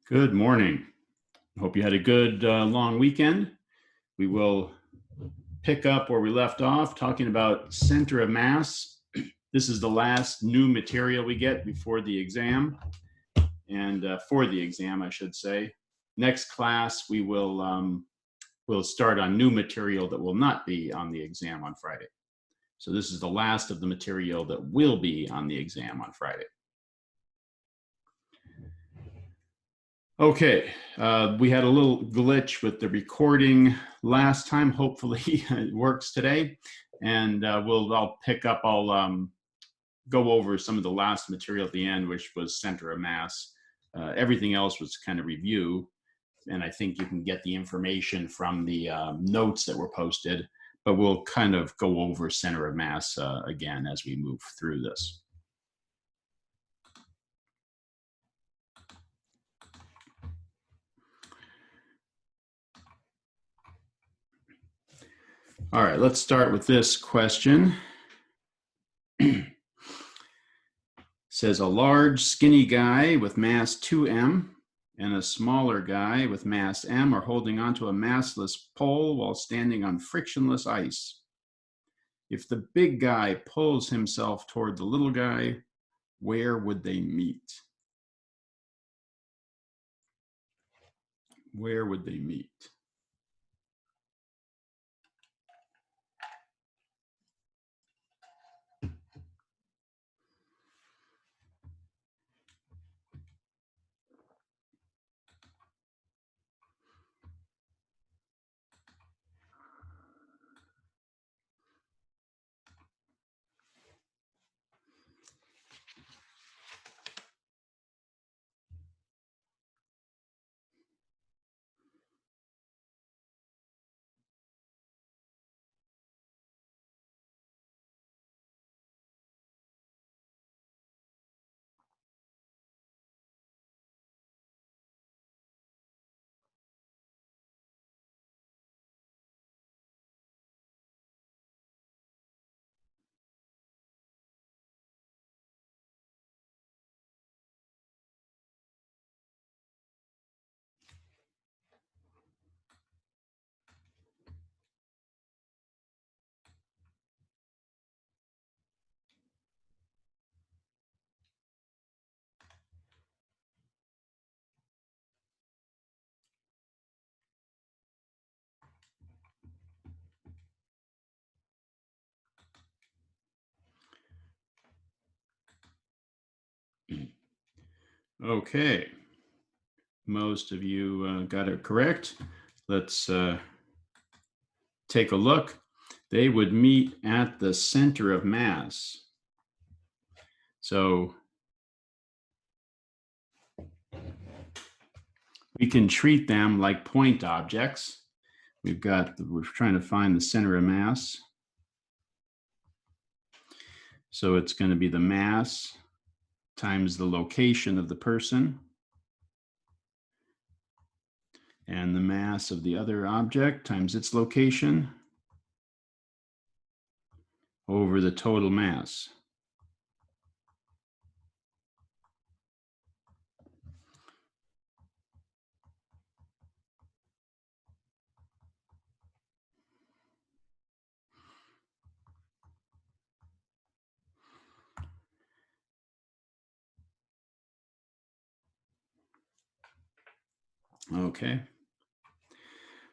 Good morning. Hope you had a good long weekend. We will pick up where we left off talking about center of mass. This is the last new material we get before the exam, and for the exam, I should say. Next class, we'll start on new material that will not be on the exam on Friday. So this is the last of the material that will be on the exam on Friday. Okay, we had a little glitch with the recording last time. Hopefully it works today. And I'll go over some of the last material at the end, which was center of mass. Everything else was kind of review. And I think you can get the information from the notes that were posted, but we'll kind of go over center of mass again as we move through this. All right, let's start with this question. It says a large skinny guy with mass 2m and a smaller guy with mass m are holding onto a massless pole while standing on frictionless ice. If the big guy pulls himself toward the little guy, where would they meet? Where would they meet? Okay, most of you got it correct. Let's take a look. They would meet at the center of mass. So we can treat them like point objects. We're trying to find the center of mass. So it's going to be the mass times the location of the person and the mass of the other object times its location over the total mass. Okay.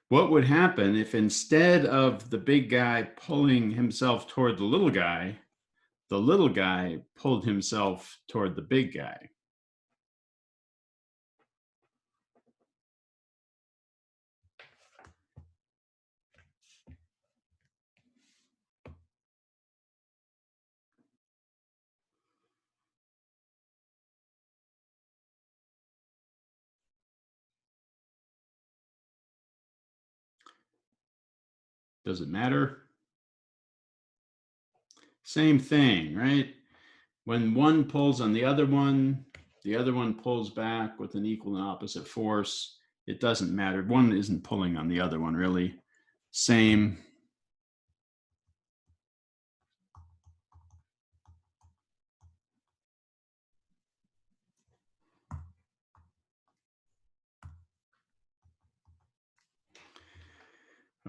What would happen if instead of the big guy pulling himself toward the little guy pulled himself toward the big guy? Does it matter? Same thing, right? When one pulls on the other one pulls back with an equal and opposite force. It doesn't matter. One isn't pulling on the other one, really. Same.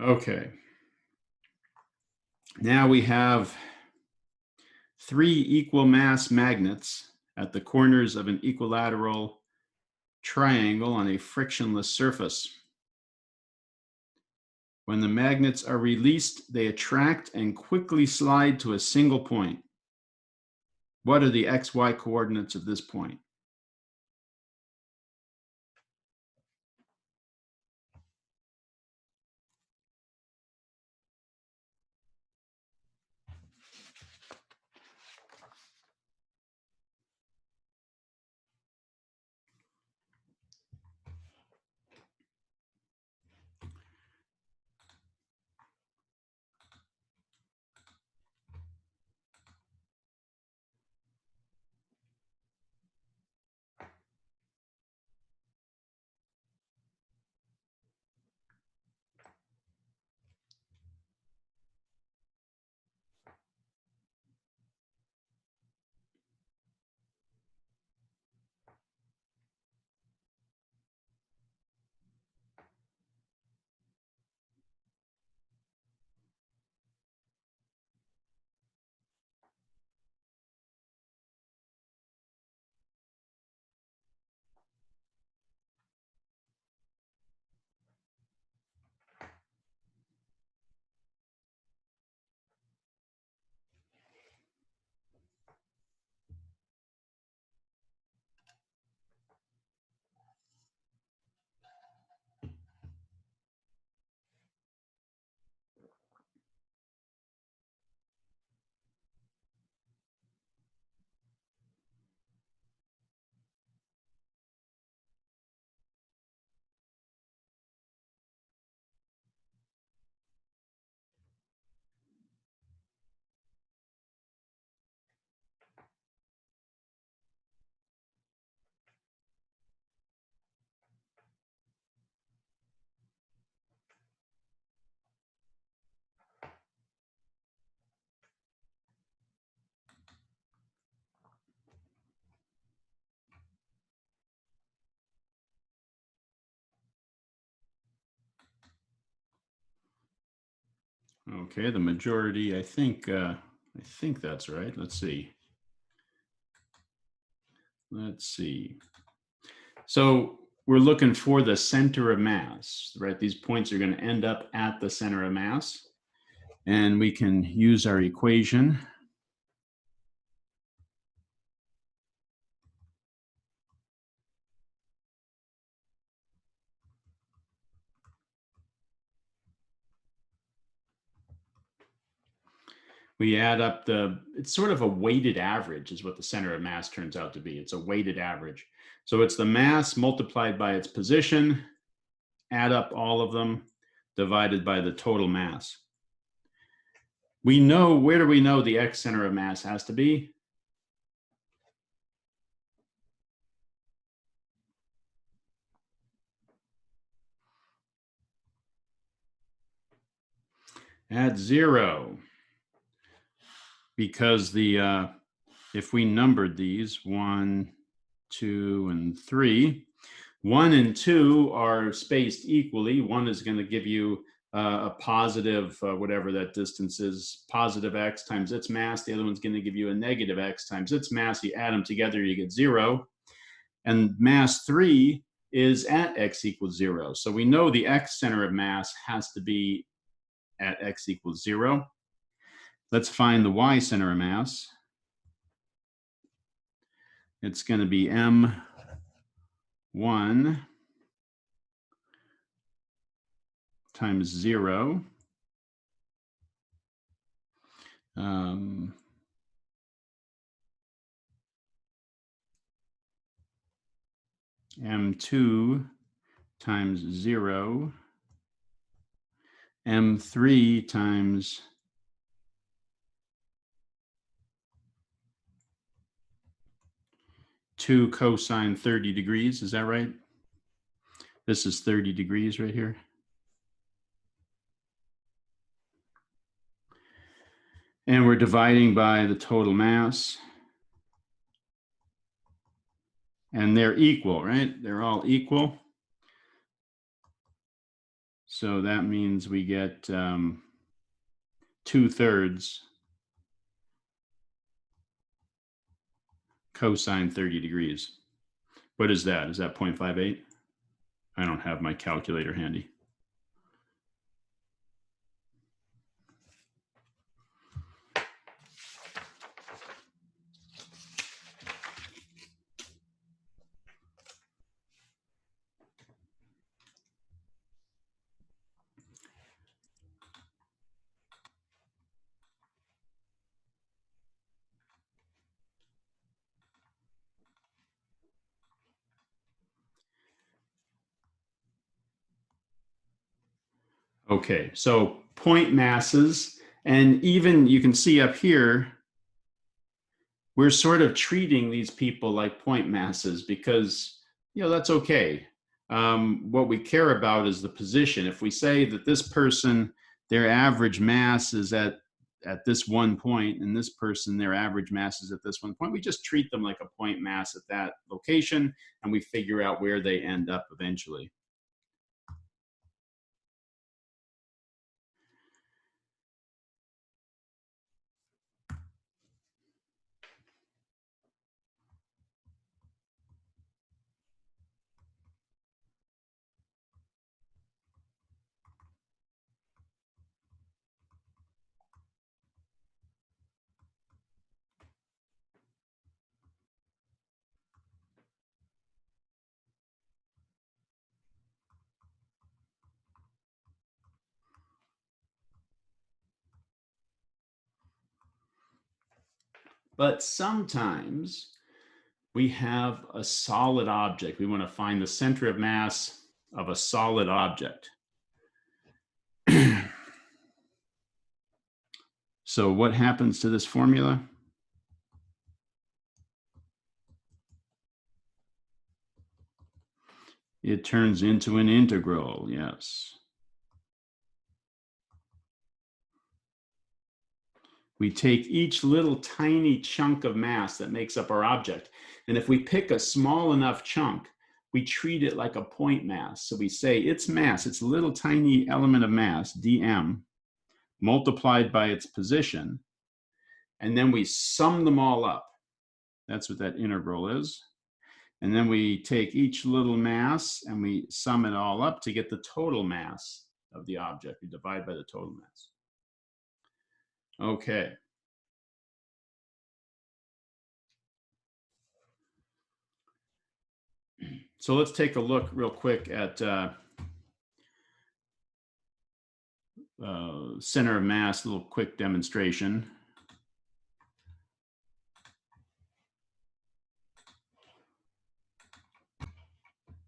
Okay. Now we have 3 equal mass magnets at the corners of an equilateral triangle on a frictionless surface. When the magnets are released, they attract and quickly slide to a single point. What are the XY coordinates of this point? Okay, the majority, I think that's right. Let's see. So we're looking for the center of mass, right? These points are going to end up at the center of mass. And we can use our equation. We add up it's sort of a weighted average is what the center of mass turns out to be. It's a weighted average. So it's the mass multiplied by its position, add up all of them, divided by the total mass. We know, where do we know the X center of mass has to be? At 0. Because if we numbered these 1, 2, and 3, 1 and 2 are spaced equally. 1 is going to give you a positive, whatever that distance is, positive x times its mass. The other one's going to give you a negative x times its mass. You add them together, you get 0. And mass 3 is at x equals 0. So we know the x center of mass has to be at x equals 0. Let's find the y center of mass. It's going to be m1 times 0. M2 times 0. M3 times 2 cosine 30 degrees. Is that right? This is 30 degrees right here. And we're dividing by the total mass. And they're equal, right? They're all equal. So that means we get 2/3 cosine 30 degrees. What is that? Is that 0.58? I don't have my calculator handy. Okay, so point masses, and even you can see up here, we're sort of treating these people like point masses because, that's okay. What we care about is the position. If we say that this person, their average mass is at this one point, and this person, their average mass is at this one point, we just treat them like a point mass at that location, and we figure out where they end up eventually. But sometimes we have a solid object. We want to find the center of mass of a solid object. So what happens to this formula? It turns into an integral, yes. We take each little tiny chunk of mass that makes up our object, and if we pick a small enough chunk, we treat it like a point mass. So we say its mass, its little tiny element of mass, dm, multiplied by its position, and then we sum them all up. That's what that integral is. And then we take each little mass and we sum it all up to get the total mass of the object. We divide by the total mass. Okay. So let's take a look real quick at center of mass, a little quick demonstration.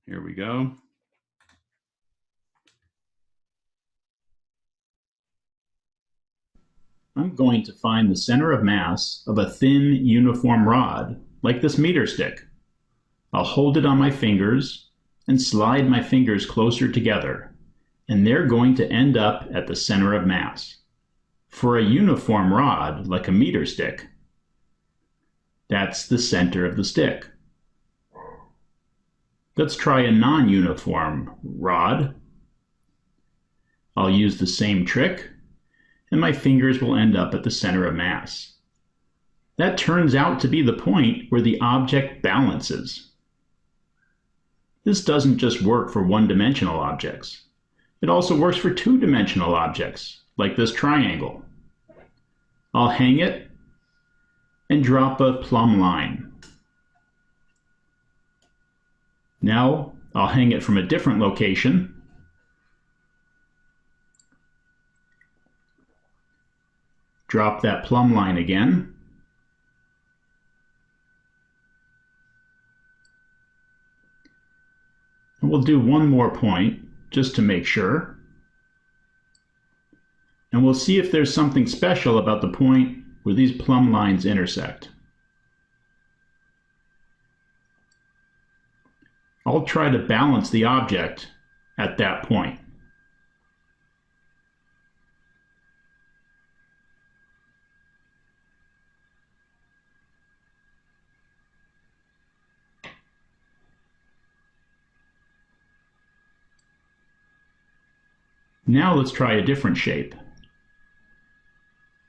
Here we go. I'm going to find the center of mass of a thin uniform rod, like this meter stick. I'll hold it on my fingers and slide my fingers closer together, and they're going to end up at the center of mass. For a uniform rod, like a meter stick, that's the center of the stick. Let's try a non-uniform rod. I'll use the same trick, and my fingers will end up at the center of mass. That turns out to be the point where the object balances. This doesn't just work for one-dimensional objects. It also works for two-dimensional objects, like this triangle. I'll hang it and drop a plumb line. Now I'll hang it from a different location. Drop that plumb line again. And we'll do one more point just to make sure. And we'll see if there's something special about the point where these plumb lines intersect. I'll try to balance the object at that point. Now let's try a different shape,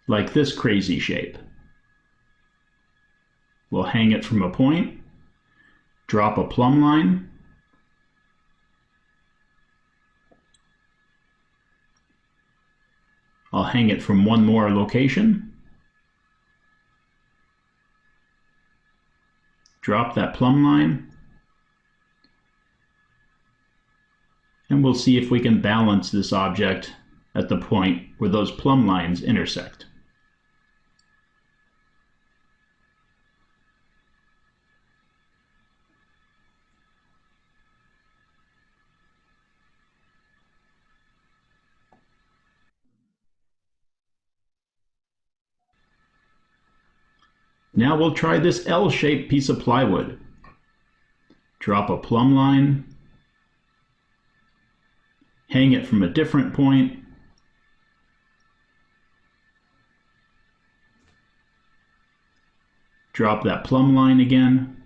like this crazy shape. We'll hang it from a point, drop a plumb line, I'll hang it from one more location, drop that plumb line, and we'll see if we can balance this object at the point where those plumb lines intersect. Now we'll try this L-shaped piece of plywood. Drop a plumb line, hang it from a different point, drop that plumb line again.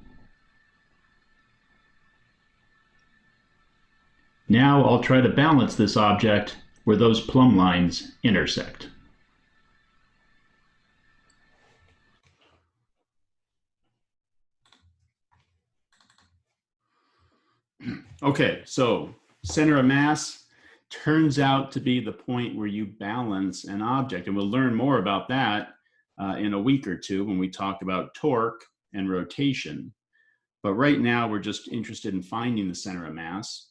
Now I'll try to balance this object where those plumb lines intersect. Okay, so center of mass turns out to be the point where you balance an object, and we'll learn more about that in a week or two when we talk about torque and rotation. But right now we're just interested in finding the center of mass.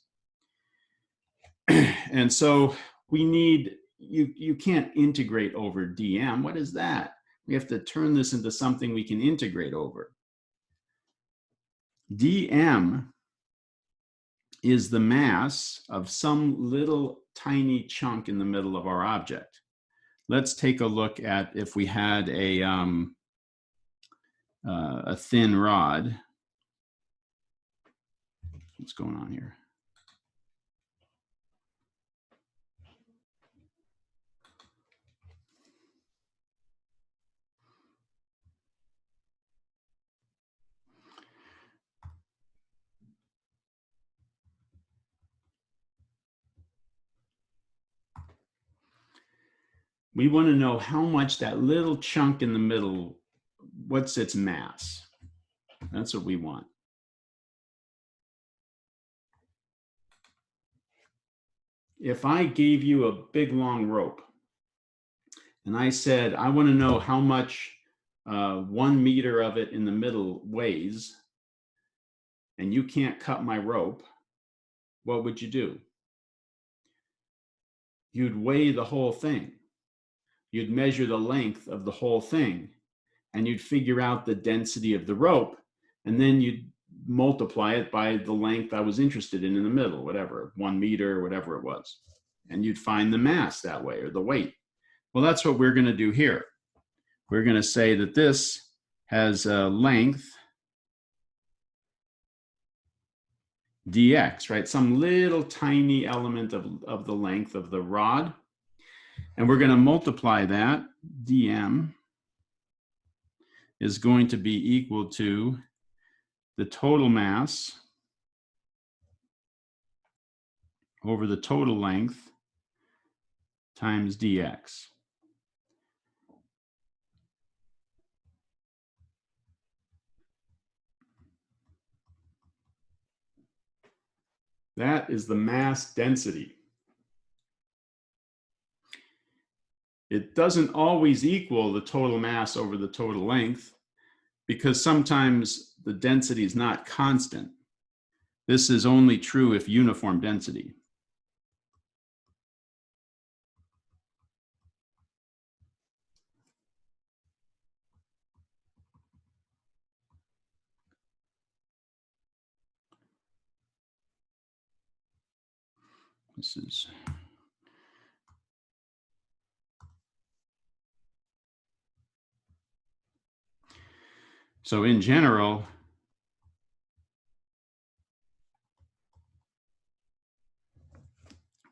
And so we need, you can't integrate over dm. What is that? We have to turn this into something we can integrate over. dm is the mass of some little tiny chunk in the middle of our object. Let's take a look at if we had a thin rod. What's going on here? We want to know how much that little chunk in the middle, what's its mass? That's what we want. If I gave you a big long rope and I said, I want to know how much 1 meter of it in the middle weighs, and you can't cut my rope, what would you do? You'd weigh the whole thing. You'd measure the length of the whole thing, and you'd figure out the density of the rope, and then you'd multiply it by the length I was interested in the middle, whatever, 1 meter, whatever it was. And you'd find the mass that way, or the weight. Well, that's what we're going to do here. We're going to say that this has a length dx, right? Some little tiny element of the length of the rod. And we're going to multiply that. dm is going to be equal to the total mass over the total length times dx. That is the mass density. It doesn't always equal the total mass over the total length because sometimes the density is not constant. This is only true if uniform density. This is so in general,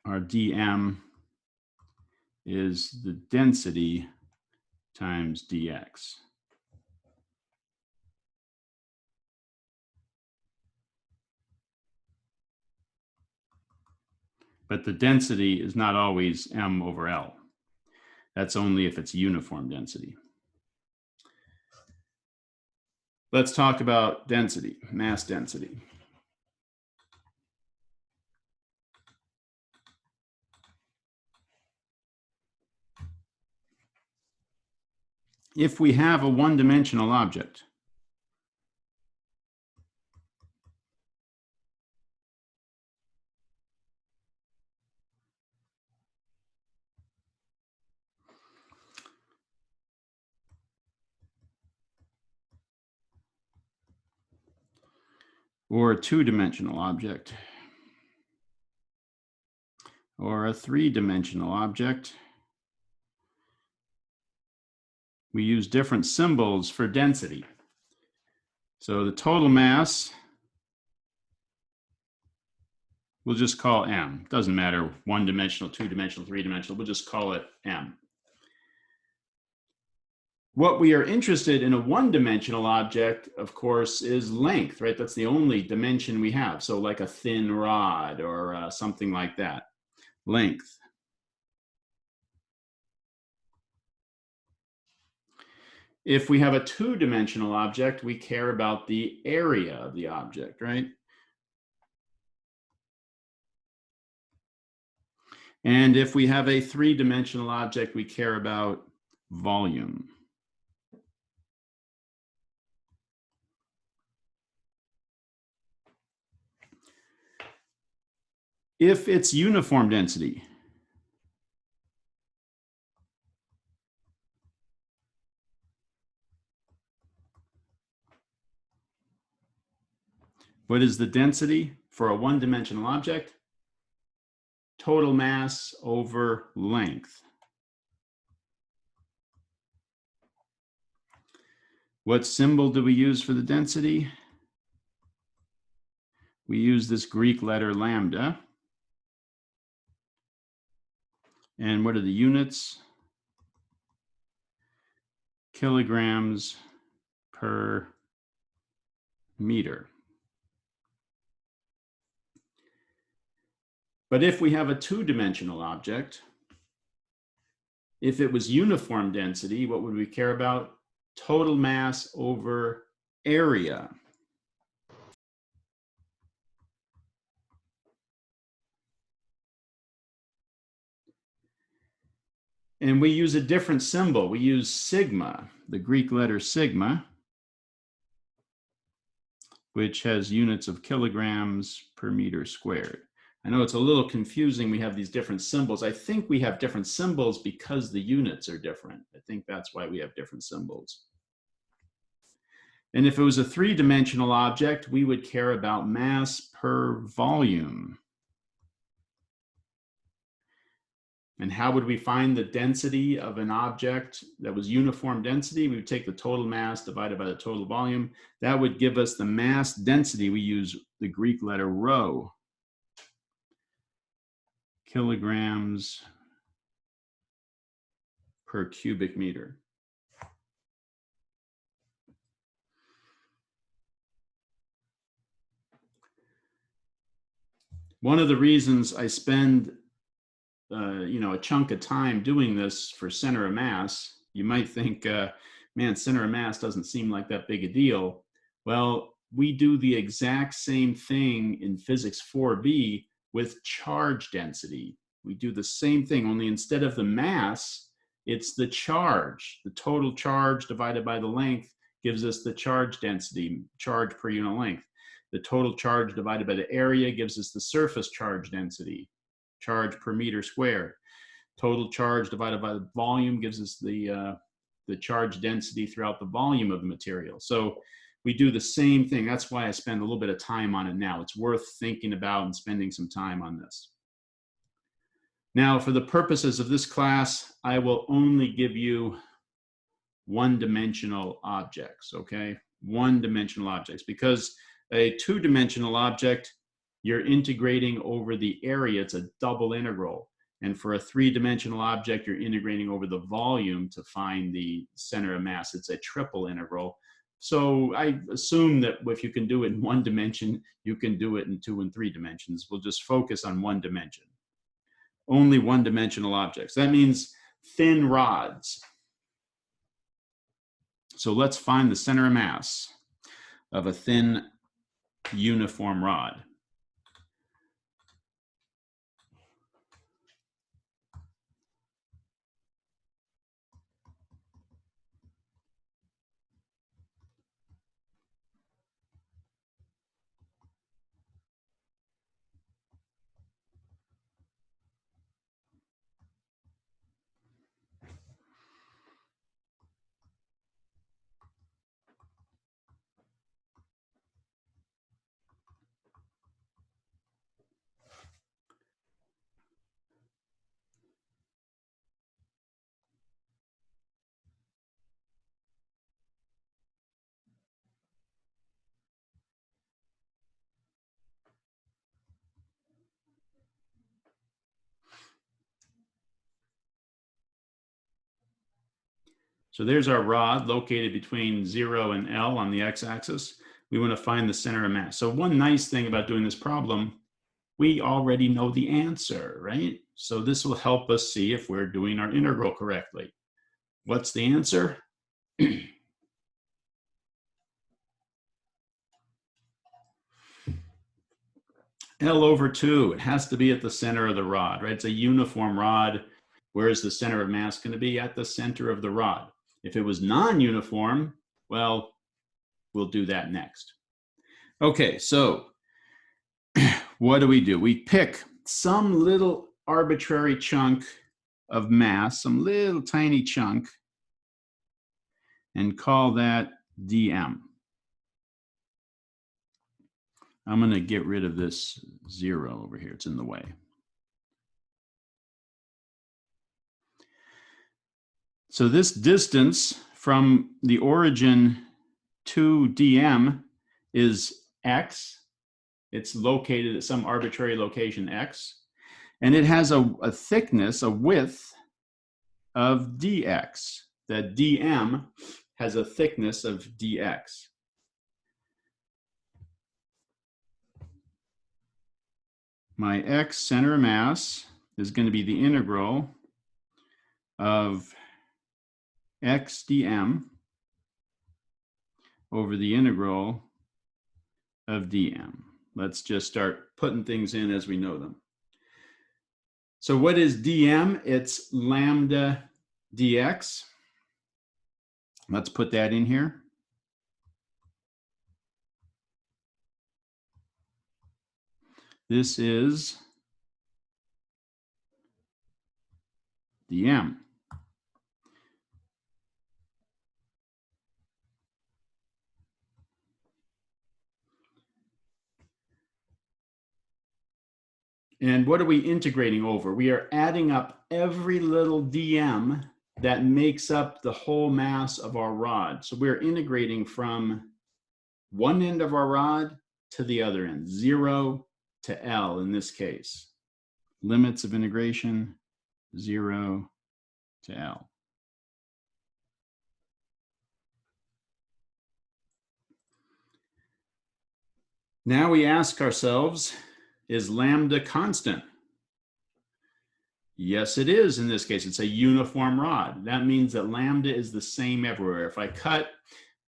our dm is the density times dx. but the density is not always m over L. That's only if it's uniform density. Let's talk about density, mass density. If we have a one-dimensional object, or a two-dimensional object, or a three-dimensional object, we use different symbols for density. So the total mass, we'll just call m. Doesn't matter, one-dimensional, two-dimensional, three-dimensional, we'll just call it m. What we are interested in a one-dimensional object, of course, is length, right? That's the only dimension we have. So like a thin rod or something like that, length. If we have a two-dimensional object, we care about the area of the object, right? And if we have a three-dimensional object, we care about volume. If it's uniform density, what is the density for a one-dimensional object? Total mass over length. What symbol do we use for the density? We use this Greek letter lambda. And what are the units? Kilograms per meter. But if we have a two-dimensional object, if it was uniform density, what would we care about? Total mass over area. And we use a different symbol. We use sigma, the Greek letter sigma, which has units of kilograms per meter squared. I know it's a little confusing. We have these different symbols. I think we have different symbols because the units are different. I think that's why we have different symbols. And if it was a three-dimensional object, we would care about mass per volume. And how would we find the density of an object that was uniform density? We would take the total mass divided by the total volume. That would give us the mass density. We use the Greek letter rho. Kilograms per cubic meter. One of the reasons I spend a chunk of time doing this for center of mass, you might think, man, center of mass doesn't seem like that big a deal. Well, we do the exact same thing in physics 4b with charge density. We do the same thing, only instead of the mass, it's the charge. The total charge divided by the length gives us the charge density, charge per unit length. The total charge divided by the area gives us the surface charge density, charge per meter squared. Total charge divided by the volume gives us the charge density throughout the volume of the material. So we do the same thing. That's why I spend a little bit of time on it now. It's worth thinking about and spending some time on this. Now, for the purposes of this class, I will only give you one-dimensional objects, okay? One-dimensional objects, because a two-dimensional object, you're integrating over the area. It's a double integral. And for a three-dimensional object, you're integrating over the volume to find the center of mass. It's a triple integral. So I assume that if you can do it in one dimension, you can do it in two and three dimensions. We'll just focus on one dimension. only one-dimensional objects. That means thin rods. So let's find the center of mass of a thin uniform rod. So there's our rod located between 0 and L on the x-axis. We want to find the center of mass. So one nice thing about doing this problem, we already know the answer, right? So this will help us see if we're doing our integral correctly. What's the answer? L over 2, it has to be at the center of the rod, right? It's a uniform rod. Where is the center of mass going to be? At the center of the rod. If it was non-uniform, well, we'll do that next. Okay, so what do? We pick some little arbitrary chunk of mass, some little tiny chunk, and call that dm. I'm going to get rid of this 0 over here. It's in the way. So this distance from the origin to dm is x. It's located at some arbitrary location x. And it has a thickness, a width of dx. That dm has a thickness of dx. My x center of mass is going to be the integral of x dm over the integral of dm. Let's just start putting things in as we know them. So what is dm? It's lambda dx. Let's put that in here. This is dm. And what are we integrating over? We are adding up every little dm that makes up the whole mass of our rod. So we're integrating from one end of our rod to the other end, 0 to L in this case. Limits of integration, 0 to L. Now we ask ourselves, is lambda constant? Yes, it is in this case. It's a uniform rod. That means that lambda is the same everywhere. If I cut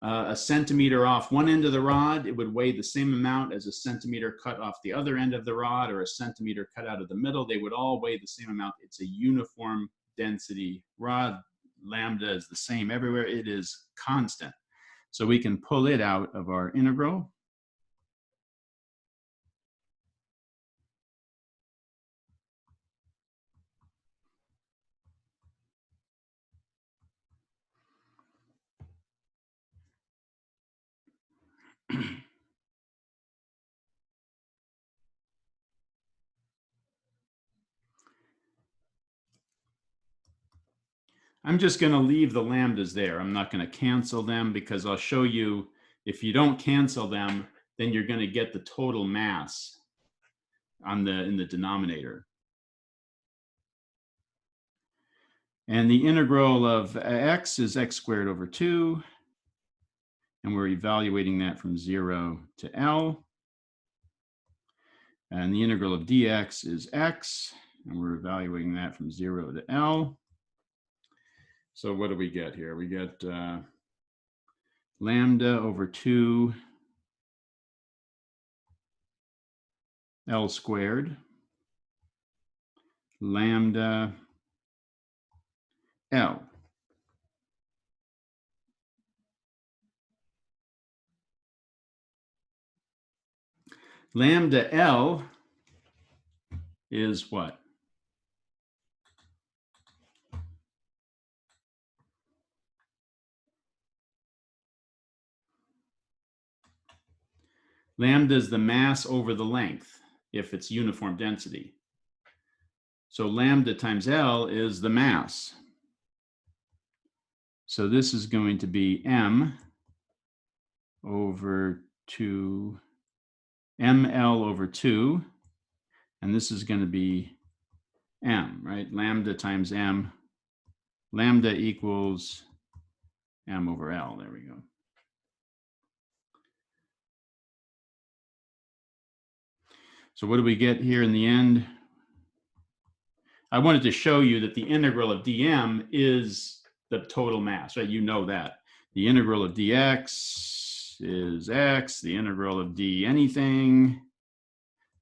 a centimeter off one end of the rod, it would weigh the same amount as a centimeter cut off the other end of the rod, or a centimeter cut out of the middle. They would all weigh the same amount. It's a uniform density rod. Lambda is the same everywhere. It is constant. So we can pull it out of our integral. I'm just going to leave the lambdas there. I'm not going to cancel them because I'll show you if you don't cancel them, then you're going to get the total mass in the denominator. And the integral of x is x squared over 2. And we're evaluating that from 0 to L. And the integral of dx is x. and we're evaluating that from 0 to L. So what do we get here? We get lambda over 2 L squared, lambda L. Lambda L is what? Lambda is the mass over the length if it's uniform density. So lambda times L is the mass. So this is going to be M over 2, ML over 2, and this is going to be M, right? Lambda times M. Lambda equals M over L. There we go. So what do we get here in the end? I wanted to show you that the integral of dm is the total mass, right? You know that. The integral of dx is x. The integral of d anything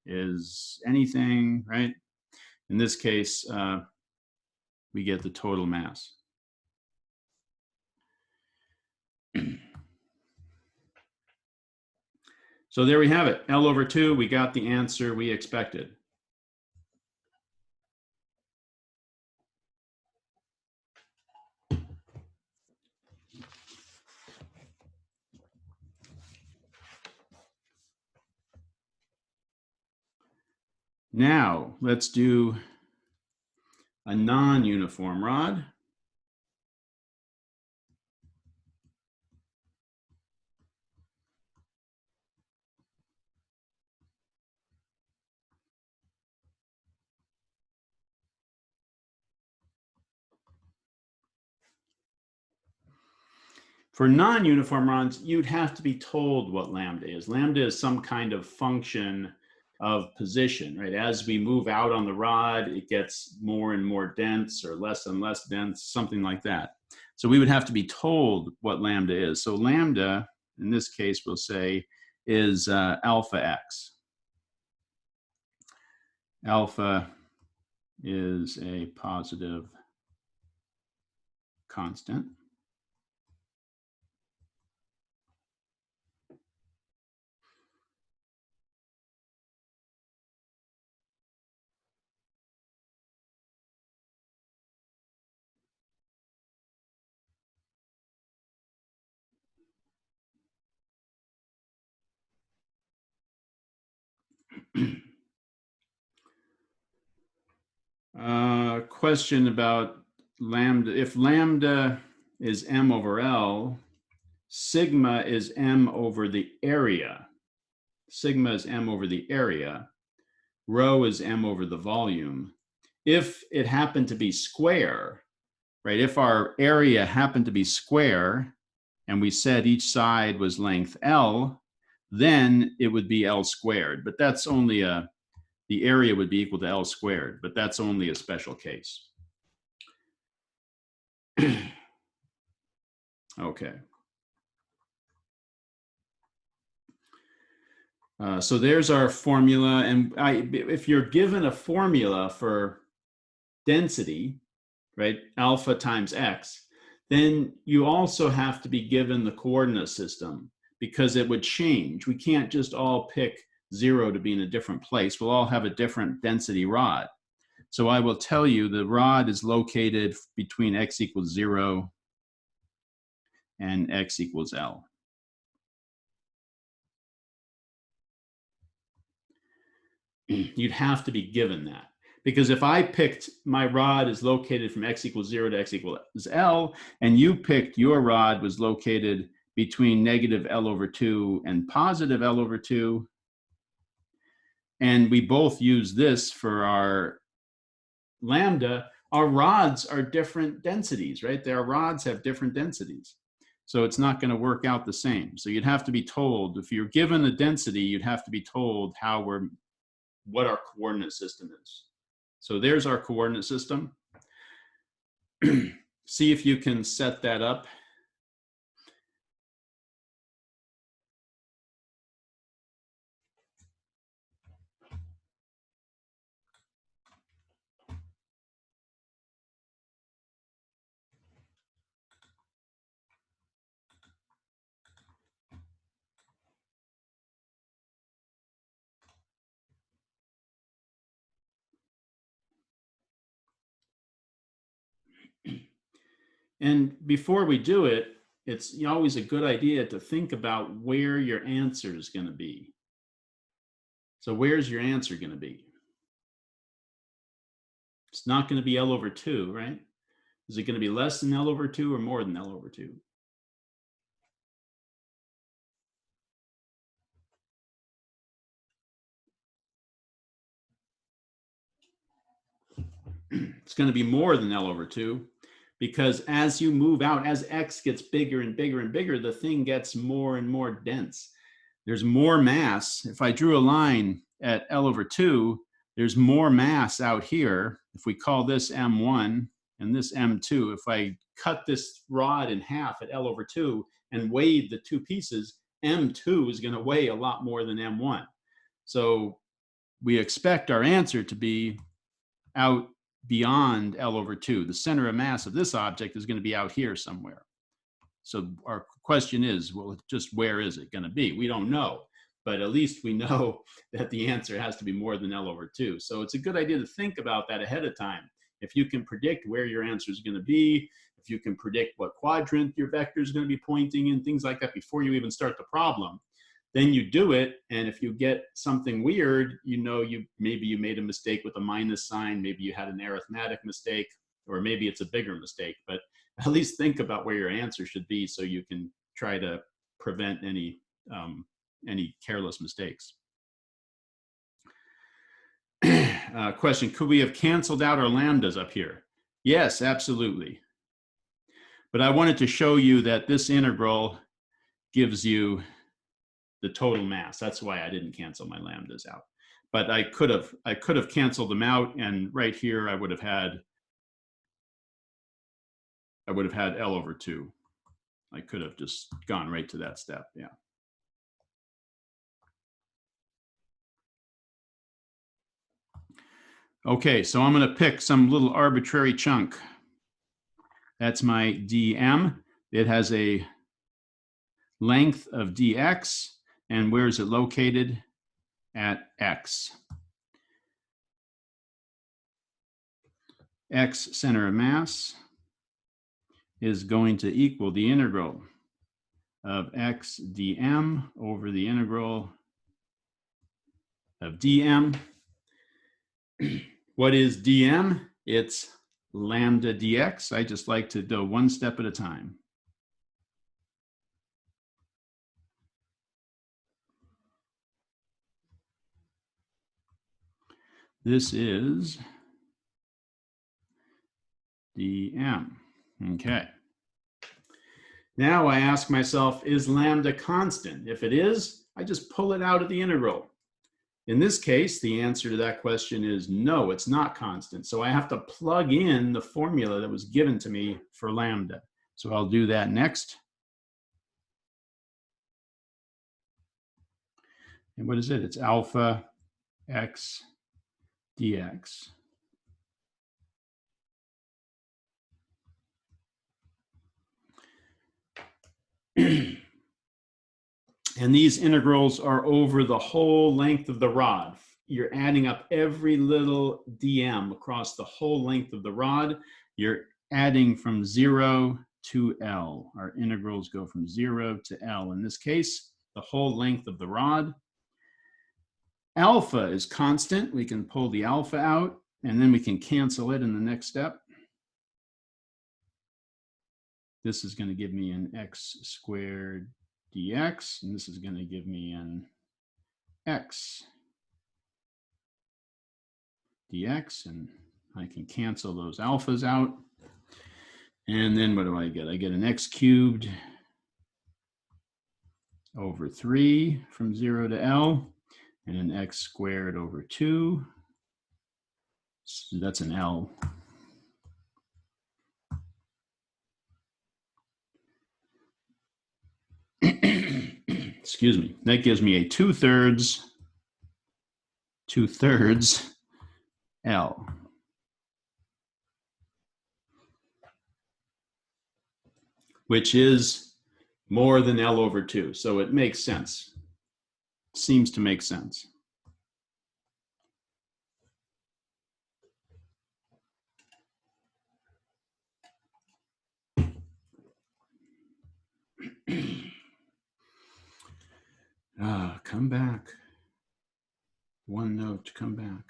is anything, right? In this case, we get the total mass. So there we have it. L over 2, we got the answer we expected. Now, let's do a non-uniform rod. For non-uniform rods, you'd have to be told what lambda is. Lambda is some kind of function of position, right? As we move out on the rod, it gets more and more dense or less and less dense, something like that. So we would have to be told what lambda is. So lambda, in this case, we'll say, is alpha x. Alpha is a positive constant. Question about lambda. If lambda is m over L, sigma is m over the area. Sigma is m over the area. Rho is m over the volume. If it happened to be square, right? If our area happened to be square and we said each side was length L, then it would be L squared. But that's only the area would be equal to L squared, but that's only a special case. Okay. So there's our formula. And if you're given a formula for density, right, alpha times x, then you also have to be given the coordinate system because it would change. We can't just all pick 0 to be in a different place. We'll all have a different density rod. So I will tell you the rod is located between x equals 0 and x equals L. You'd have to be given that. Because if I picked my rod is located from x equals 0 to x equals L, and you picked your rod was located between negative L over 2 and positive L over 2, and we both use this for our lambda, our rods are different densities, right? Our rods have different densities. So it's not going to work out the same. So you'd have to be told, if you're given a density, you'd have to be told what our coordinate system is. So there's our coordinate system. See if you can set that up. And before we do it, it's always a good idea to think about where your answer is going to be. So where's your answer going to be? It's not going to be L over 2, right? Is it going to be less than L over 2 or more than L over 2? It's going to be more than L over 2, because as you move out, as X gets bigger and bigger and bigger, the thing gets more and more dense. There's more mass. If I drew a line at L over 2, there's more mass out here. If we call this M1 and this M2, if I cut this rod in half at L over 2 and weighed the two pieces, M2 is going to weigh a lot more than M1. So we expect our answer to be out beyond L over 2. The center of mass of this object is going to be out here somewhere. So our question is, well, just where is it going to be? We don't know, but at least we know that the answer has to be more than L over 2. So it's a good idea to think about that ahead of time. If you can predict where your answer is going to be, if you can predict what quadrant your vector is going to be pointing in, things like that before you even start the problem, then you do it. And if you get something weird, maybe you made a mistake with a minus sign, maybe you had an arithmetic mistake, or maybe it's a bigger mistake, but at least think about where your answer should be so you can try to prevent any careless mistakes. Question, could we have canceled out our lambdas up here? Yes, absolutely. But I wanted to show you that this integral gives you the total mass. That's why I didn't cancel my lambdas out. But I could have canceled them out, and right here I would have had L over 2. I could have just gone right to that step, yeah. Okay, so I'm going to pick some little arbitrary chunk. That's my dm. It has a length of dx, and where is it located? At x. X center of mass is going to equal the integral of x dm over the integral of dm. What is dm? It's lambda dx. I just like to go one step at a time. This is dm. Okay. Now I ask myself, is lambda constant? If it is, I just pull it out of the integral. In this case, the answer to that question is no, it's not constant. So I have to plug in the formula that was given to me for lambda. So I'll do that next. And what is it? It's alpha x dx. And these integrals are over the whole length of the rod. You're adding up every little dm across the whole length of the rod. You're adding from 0 to L. Our integrals go from 0 to L. In this case, the whole length of the rod. Alpha is constant. We can pull the alpha out, and then we can cancel it in the next step. This is going to give me an x squared dx, and this is going to give me an x dx, and I can cancel those alphas out. And then what do I get? I get an x cubed over 3 from 0 to L, and an x squared over 2. So that's an L. Excuse me. That gives me a 2/3 L. Which is more than L over 2. So it makes sense. Seems to make sense. Come back. One note, come back.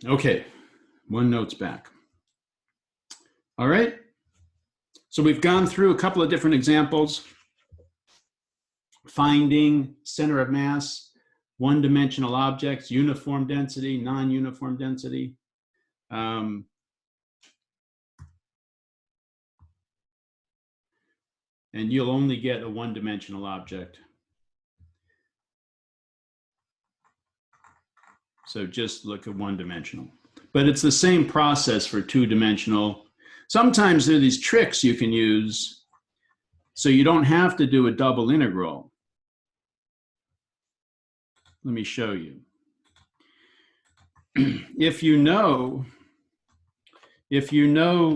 Okay, one note's back. All right. So we've gone through a couple of different examples. Finding center of mass, one-dimensional objects, uniform density, non-uniform density. And you'll only get a one-dimensional object. So just look at one-dimensional. But it's the same process for two-dimensional. Sometimes there are these tricks you can use so you don't have to do a double integral. Let me show you. If you know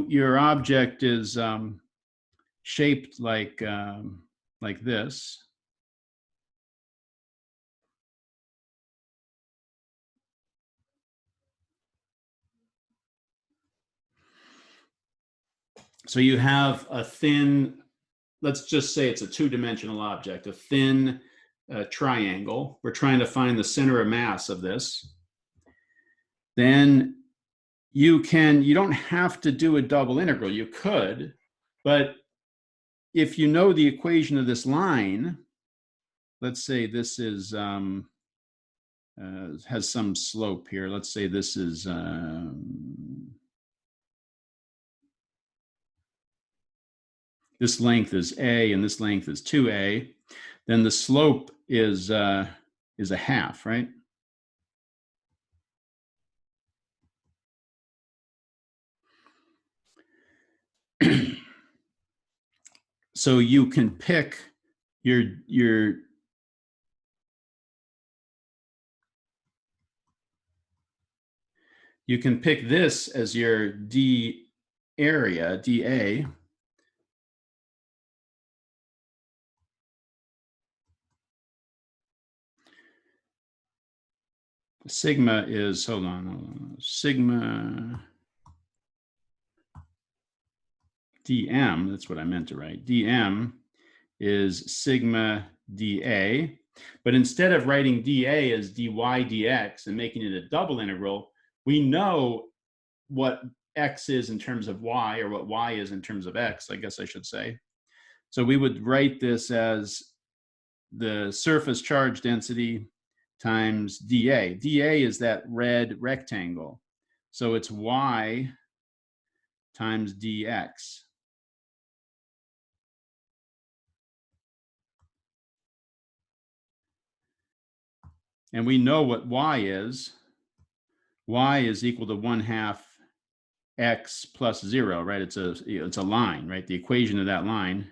your object is shaped like this, so you have a thin, let's just say it's a two-dimensional object, a thin triangle. We're trying to find the center of mass of this. Then you don't have to do a double integral. You could, but if you know the equation of this line, let's say this is has some slope here. Let's say this is this length is a and this length is 2a. Then the slope is a half, right? So you can pick your you can pick this as your D area, dA. Sigma is, hold on, sigma dm, that's what I meant to write. Dm is sigma dA, but instead of writing dA as dy dx and making it a double integral, we know what x is in terms of y, or what y is in terms of x, I guess I should say. So we would write this as the surface charge density times dA. dA is that red rectangle. So it's y times dx. And we know what y is. Y is equal to 1/2 x plus 0, right? It's a line, right? The equation of that line.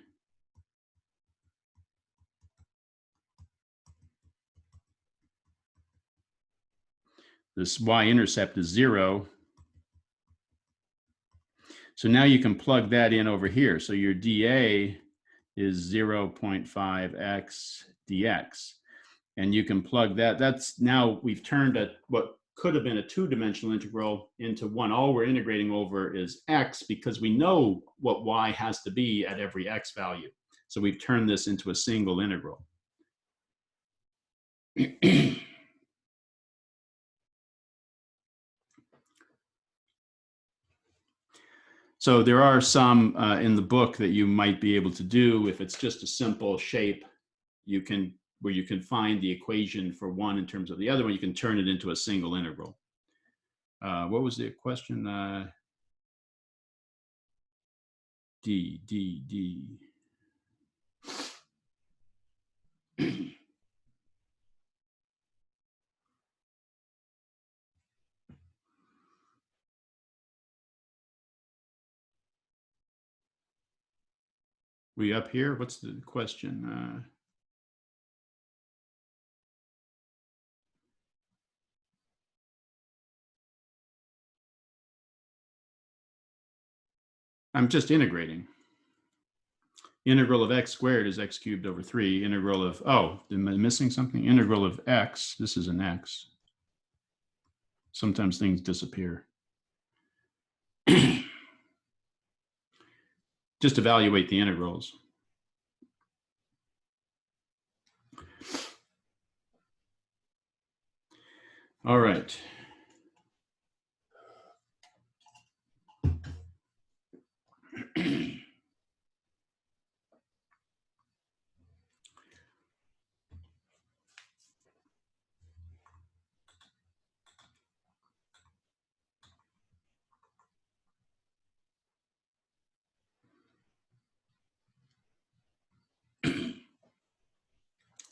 This y-intercept is 0. So now you can plug that in over here. So your dA is 0.5x dx. And you can plug that. That's now we've turned what could have been a two-dimensional integral into one. All we're integrating over is x, because we know what y has to be at every x value. So we've turned this into a single integral. So there are some in the book that you might be able to do. If it's just a simple shape, you can where you can find the equation for one in terms of the other one. You can turn it into a single integral. What was the question? D. We up here? What's the question? I'm just integrating. Integral of x squared is x cubed over 3. Integral of, oh, am I missing something? Integral of x, this is an x. Sometimes things disappear. Just evaluate the integrals. All right.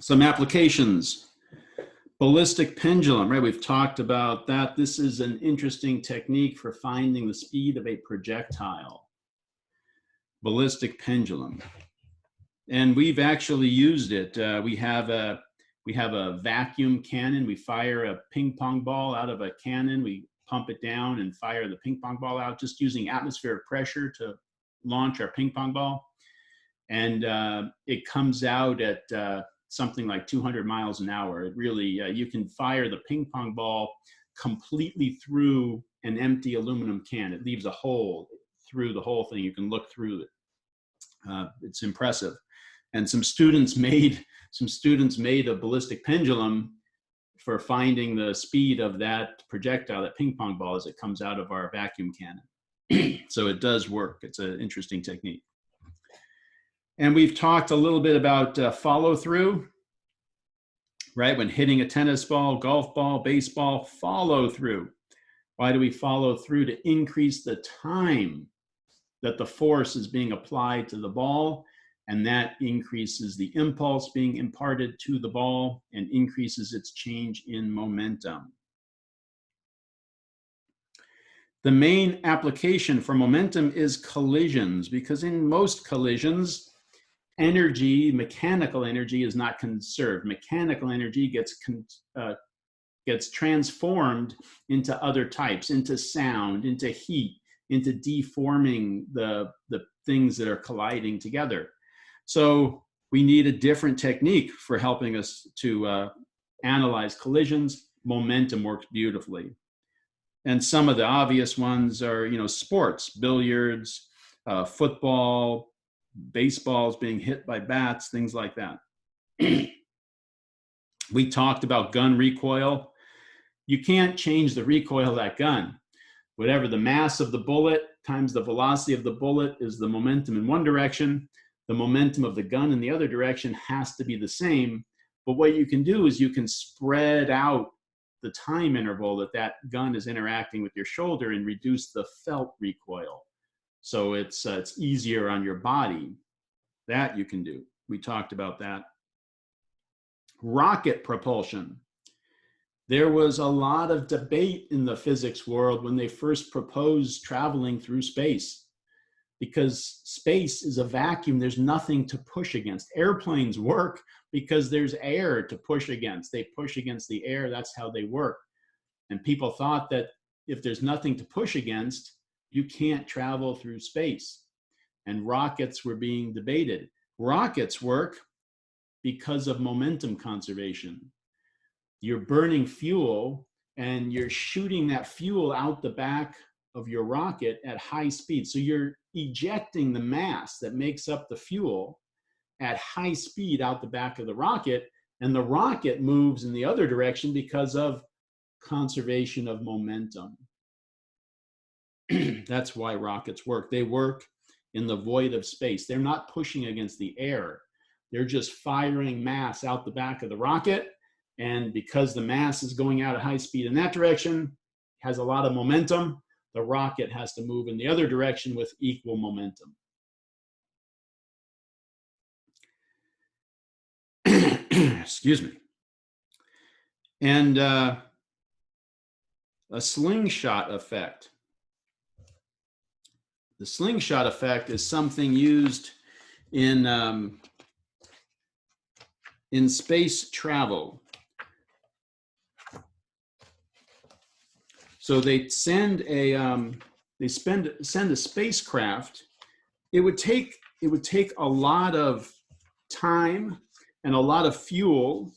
Some applications. Ballistic pendulum, right? We've talked about that. This is an interesting technique for finding the speed of a projectile. Ballistic pendulum. And we've actually used it. We have a vacuum cannon. We fire a ping pong ball out of a cannon. We pump it down and fire the ping pong ball out, just using atmospheric pressure to launch our ping pong ball. And it comes out at something like 200 miles an hour. It really, you can fire the ping pong ball completely through an empty aluminum can. It leaves a hole through the whole thing. You can look through it. It's impressive. And some students made a ballistic pendulum for finding the speed of that projectile, that ping pong ball, as it comes out of our vacuum cannon. So it does work. It's an interesting technique. And we've talked a little bit about follow through, right? When hitting a tennis ball, golf ball, baseball, follow through. Why do we follow through? To increase the time that the force is being applied to the ball, and that increases the impulse being imparted to the ball and increases its change in momentum. The main application for momentum is collisions, because in most collisions, energy, mechanical energy, is not conserved. Mechanical energy gets transformed into other types, into sound, into heat, into deforming the things that are colliding together. So we need a different technique for helping us to analyze collisions. Momentum works beautifully. And some of the obvious ones are, sports, billiards, football, baseballs being hit by bats, things like that. We talked about gun recoil. You can't change the recoil of that gun. Whatever the mass of the bullet times the velocity of the bullet is the momentum in one direction. The momentum of the gun in the other direction has to be the same. But what you can do is you can spread out the time interval that gun is interacting with your shoulder and reduce the felt recoil. So it's easier on your body. That you can do. We talked about that. Rocket propulsion. There was a lot of debate in the physics world when they first proposed traveling through space, because space is a vacuum. There's nothing to push against. Airplanes work because there's air to push against. They push against the air. That's how they work. And people thought that if there's nothing to push against, you can't travel through space. And rockets were being debated. Rockets work because of momentum conservation. You're burning fuel and you're shooting that fuel out the back of your rocket at high speed. So you're ejecting the mass that makes up the fuel at high speed out the back of the rocket, and the rocket moves in the other direction because of conservation of momentum. That's why rockets work. They work in the void of space. They're not pushing against the air. They're just firing mass out the back of the rocket. And because the mass is going out at high speed in that direction, has a lot of momentum, the rocket has to move in the other direction with equal momentum. Excuse me. And a slingshot effect. The slingshot effect is something used in space travel. So they send a spacecraft. It would take a lot of time and a lot of fuel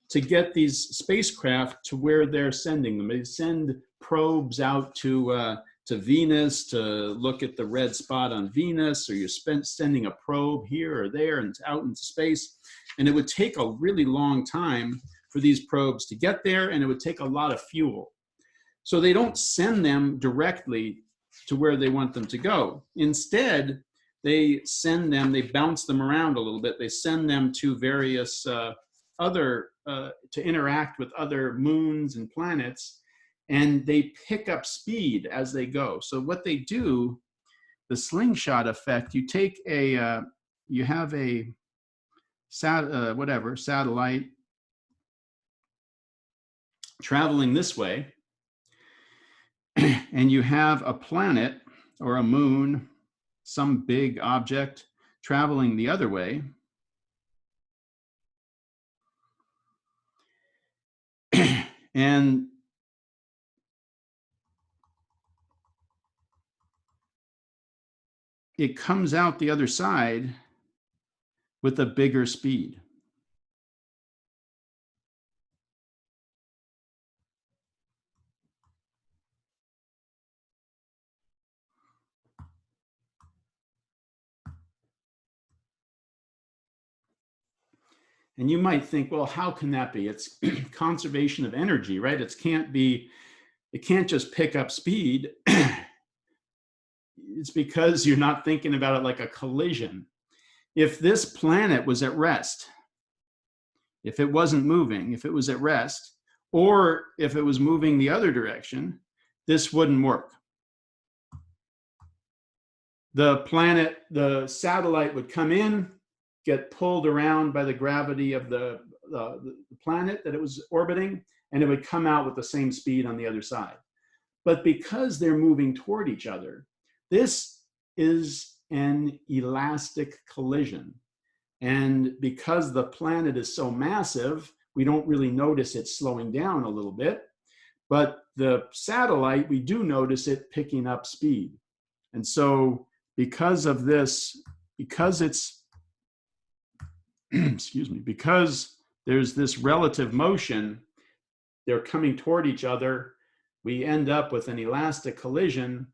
to get these spacecraft to where they're sending them. They send probes out to Venus to look at the red spot on Venus, or you're sending a probe here or there and out into space. And it would take a really long time for these probes to get there, and it would take a lot of fuel. So they don't send them directly to where they want them to go. Instead, they bounce them around a little bit. They send them to various to interact with other moons and planets, and they pick up speed as they go. So what they do, the slingshot effect, you take you have a satellite traveling this way, and you have a planet or a moon, some big object traveling the other way. And it comes out the other side with a bigger speed. And you might think, well, how can that be? It's conservation of energy, right? It can't just pick up speed. It's because you're not thinking about it like a collision. If this planet was at rest, if it wasn't moving, if it was at rest, or if it was moving the other direction, this wouldn't work. The satellite would come in, get pulled around by the gravity of the planet that it was orbiting, and it would come out with the same speed on the other side. But because they're moving toward each other, this is an elastic collision. And because the planet is so massive, we don't really notice it slowing down a little bit. But the satellite, we do notice it picking up speed. And so because of this, because it's, excuse me, because there's this relative motion, they're coming toward each other, we end up with an elastic collision.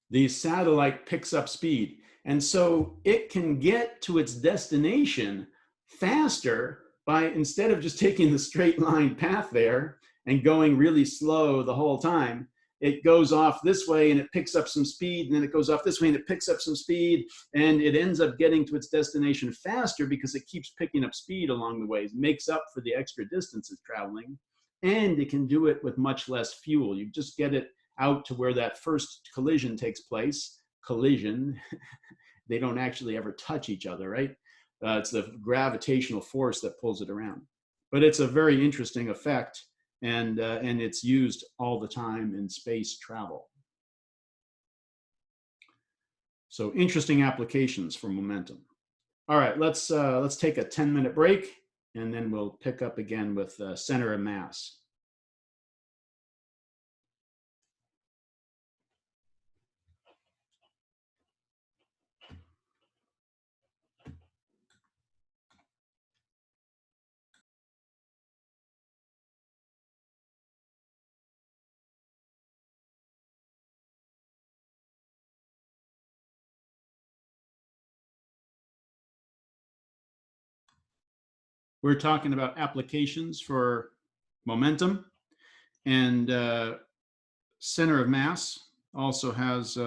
The satellite picks up speed. And so it can get to its destination faster by, instead of just taking the straight line path there and going really slow the whole time, it goes off this way and it picks up some speed, and then it goes off this way and it picks up some speed, and it ends up getting to its destination faster because it keeps picking up speed along the way. It makes up for the extra distance it's traveling, and it can do it with much less fuel. You just get it out to where that first collision takes place. Collision, they don't actually ever touch each other, right? It's the gravitational force that pulls it around. But it's a very interesting effect, and it's used all the time in space travel. So interesting applications for momentum. All right, let's take a 10-minute break, and then we'll pick up again with center of mass. We're talking about applications for momentum, and center of mass also has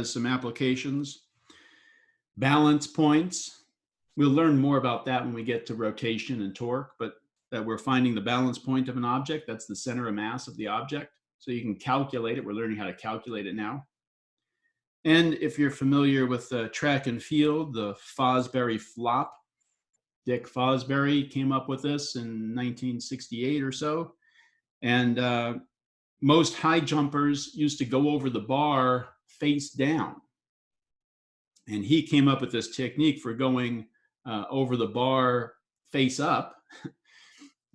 some applications. Balance points. We'll learn more about that when we get to rotation and torque, but that we're finding the balance point of an object. That's the center of mass of the object. So you can calculate it. We're learning how to calculate it now. And if you're familiar with track and field, the Fosbury flop, Dick Fosbury came up with this in 1968 or so. And most high jumpers used to go over the bar face down. And he came up with this technique for going over the bar face up.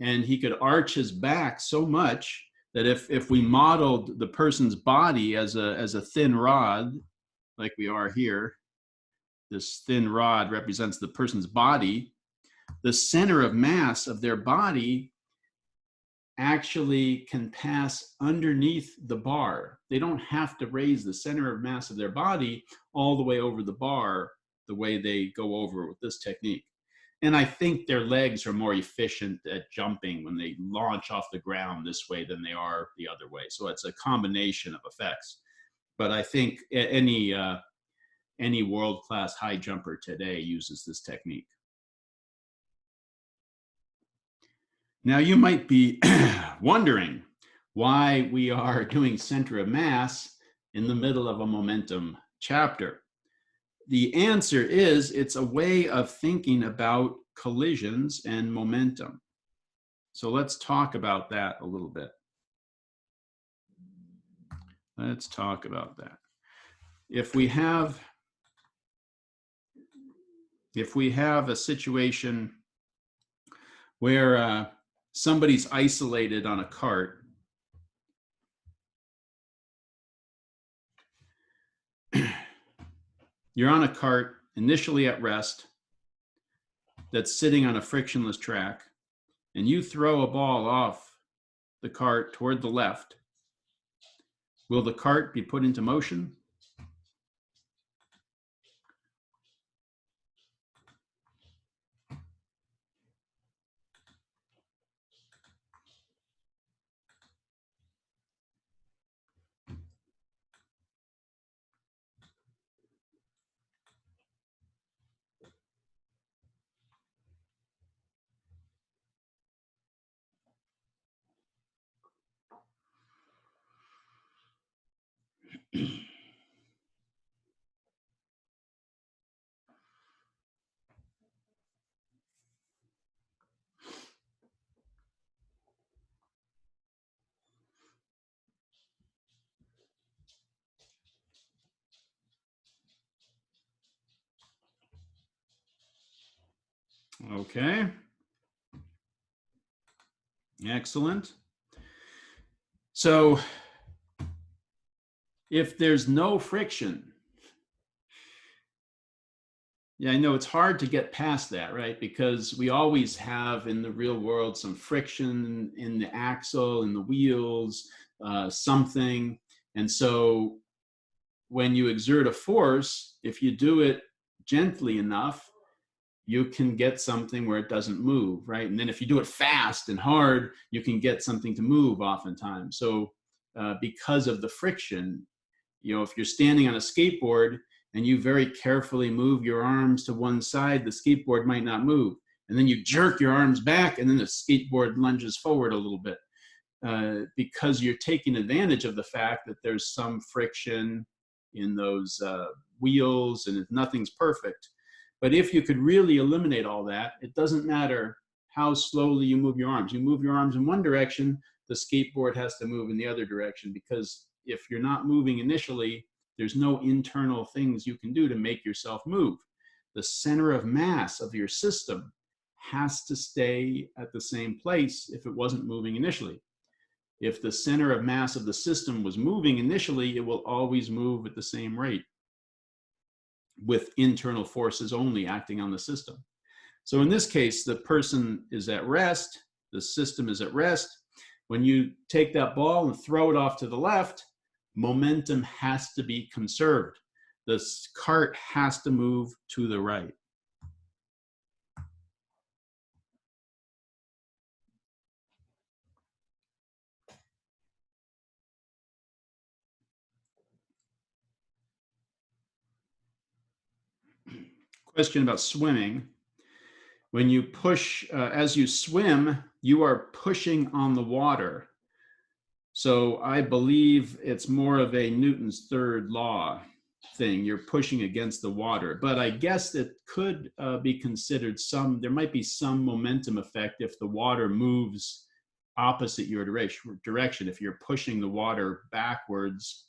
And he could arch his back so much that if we modeled the person's body as a thin rod, like we are here, this thin rod represents the person's body, the center of mass of their body actually can pass underneath the bar. They don't have to raise the center of mass of their body all the way over the bar the way they go over with this technique. And I think their legs are more efficient at jumping when they launch off the ground this way than they are the other way. So it's a combination of effects. But I think any world-class high jumper today uses this technique. Now you might be wondering why we are doing center of mass in the middle of a momentum chapter. The answer is it's a way of thinking about collisions and momentum. So let's talk about that a little bit. Let's talk about that. If we have a situation where somebody's isolated on a cart, you're on a cart initially at rest that's sitting on a frictionless track, and you throw a ball off the cart toward the left, will the cart be put into motion? Okay. Excellent. So if there's no friction, yeah, I know it's hard to get past that, right? Because we always have in the real world some friction in the axle, in the wheels, something. And so when you exert a force, if you do it gently enough, you can get something where it doesn't move, right? And then if you do it fast and hard, you can get something to move oftentimes. So because of the friction, you know, if you're standing on a skateboard and you very carefully move your arms to one side, the skateboard might not move. And then you jerk your arms back and then the skateboard lunges forward a little bit because you're taking advantage of the fact that there's some friction in those wheels and nothing's perfect. But if you could really eliminate all that, it doesn't matter how slowly you move your arms. You move your arms in one direction, the skateboard has to move in the other direction, because if you're not moving initially, there's no internal things you can do to make yourself move. The center of mass of your system has to stay at the same place if it wasn't moving initially. If the center of mass of the system was moving initially, it will always move at the same rate, with internal forces only acting on the system. So in this case, the person is at rest, the system is at rest. When you take that ball and throw it off to the left, momentum has to be conserved. The cart has to move to the right. Question about swimming. When you push, as you swim, you are pushing on the water. So I believe it's more of a Newton's third law thing. You're pushing against the water. But I guess it could be considered there might be some momentum effect if the water moves opposite your direction. If you're pushing the water backwards,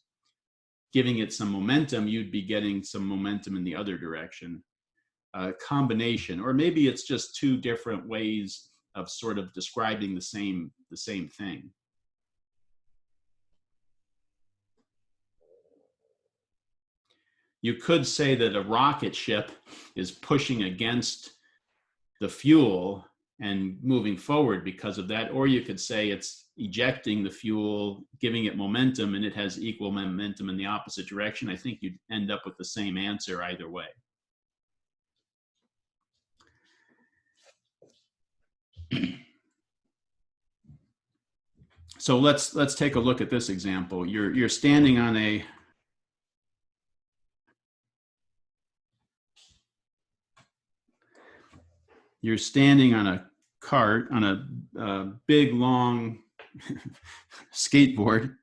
giving it some momentum, you'd be getting some momentum in the other direction. Combination, or maybe it's just two different ways of sort of describing the same thing. You could say that a rocket ship is pushing against the fuel and moving forward because of that, or you could say it's ejecting the fuel, giving it momentum, and it has equal momentum in the opposite direction. I think you'd end up with the same answer either way. So let's take a look at this example. You're standing on a cart, on a big long skateboard.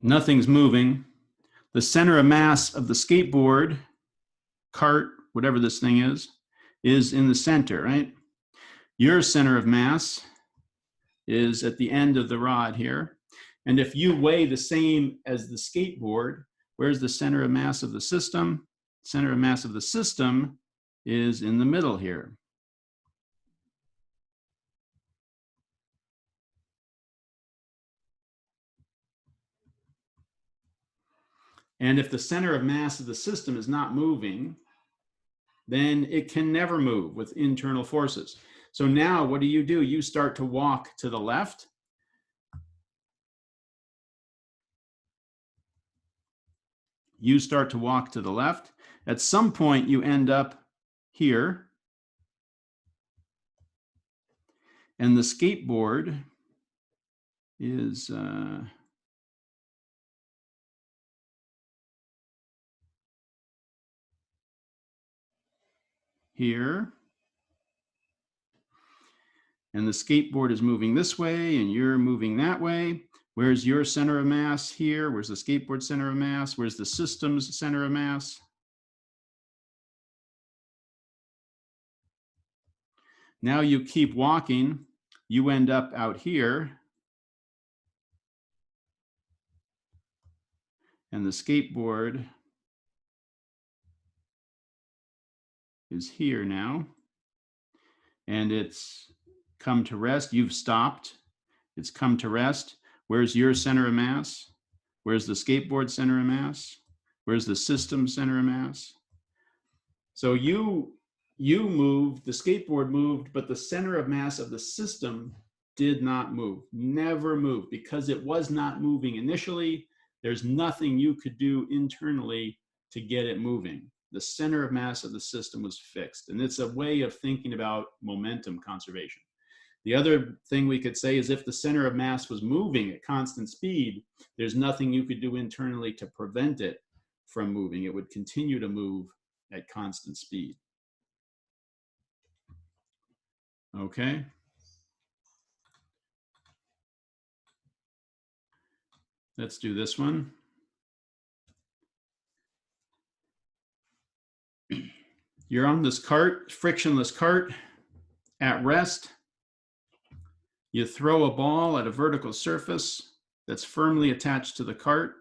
Nothing's moving. The center of mass of the skateboard, cart, whatever this thing is in the center, right? Your center of mass is at the end of the rod here. And if you weigh the same as the skateboard, where's the center of mass of the system? Center of mass of the system is in the middle here. And if the center of mass of the system is not moving, then it can never move with internal forces. So now what do? You start to walk to the left. You start to walk to the left. At some point, you end up here. And the skateboard is here. And the skateboard is moving this way, and you're moving that way. Where's your center of mass here? Where's the skateboard center of mass? Where's the system's center of mass? Now you keep walking. You end up out here. And the skateboard is here now. And it's come to rest. You've stopped. It's come to rest. Where's your center of mass? Where's the skateboard center of mass? Where's the system center of mass? So you moved, the skateboard moved, but the center of mass of the system did not move, never moved, because it was not moving initially. There's nothing you could do internally to get it moving. The center of mass of the system was fixed. And it's a way of thinking about momentum conservation. The other thing we could say is if the center of mass was moving at constant speed, there's nothing you could do internally to prevent it from moving. It would continue to move at constant speed. Okay. Let's do this one. You're on this cart, frictionless cart, at rest. You throw a ball at a vertical surface that's firmly attached to the cart.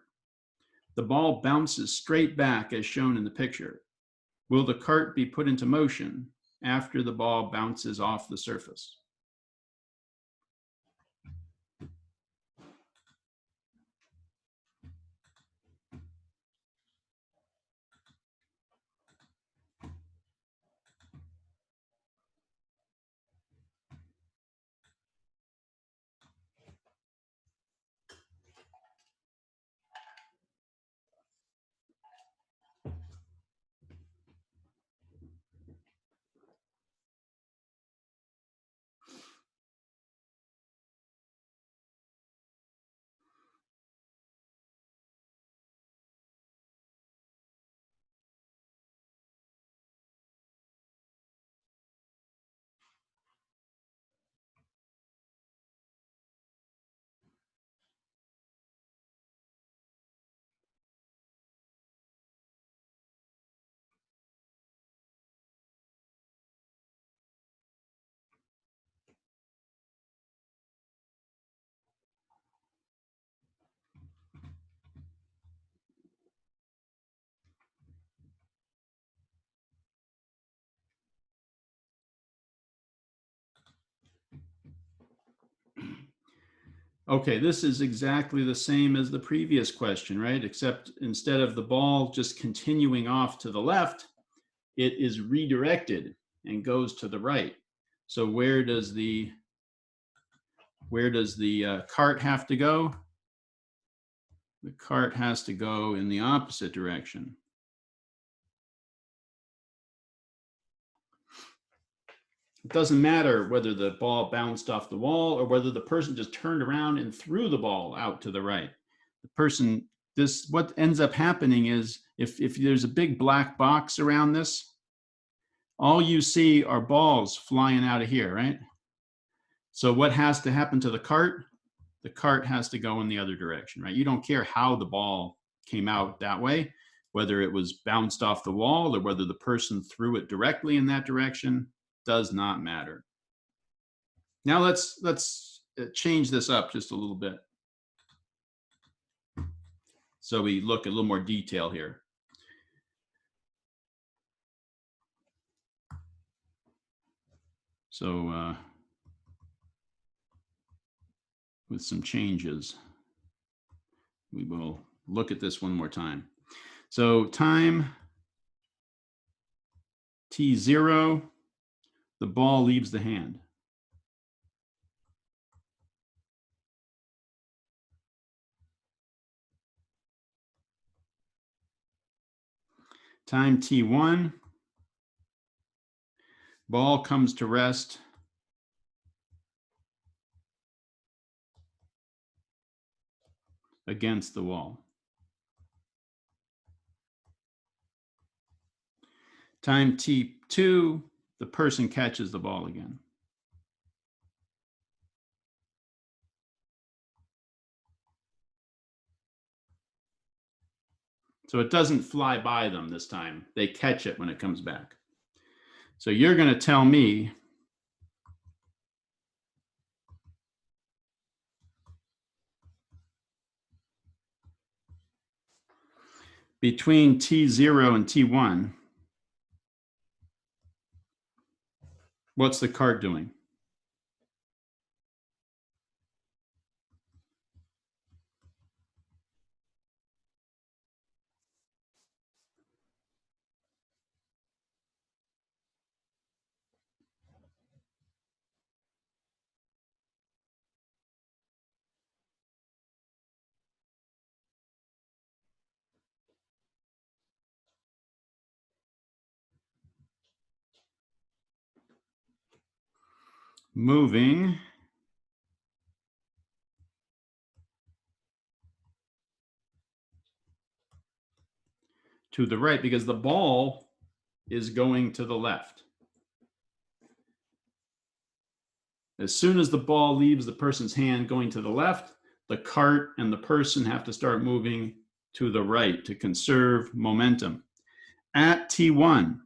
The ball bounces straight back as shown in the picture. Will the cart be put into motion after the ball bounces off the surface? Okay, this is exactly the same as the previous question, right? Except instead of the ball just continuing off to the left, it is redirected and goes to the right. So where does the cart have to go? The cart has to go in the opposite direction. It doesn't matter whether the ball bounced off the wall or whether the person just turned around and threw the ball out to the right. The person, what ends up happening is if there's a big black box around this, all you see are balls flying out of here, right? So what has to happen to the cart? The cart has to go in the other direction, right? You don't care how the ball came out that way, whether it was bounced off the wall or whether the person threw it directly in that direction, does not matter. Now let's change this up just a little bit. So we look at a little more detail here. So with some changes, we will look at this one more time. So time t0, the ball leaves the hand. Time t1, ball comes to rest against the wall. Time t2, the person catches the ball again. So it doesn't fly by them this time. They catch it when it comes back. So you're going to tell me between t0 and t1, what's the cart doing? Moving to the right because the ball is going to the left. As soon as the ball leaves the person's hand going to the left, the cart and the person have to start moving to the right to conserve momentum. At t1,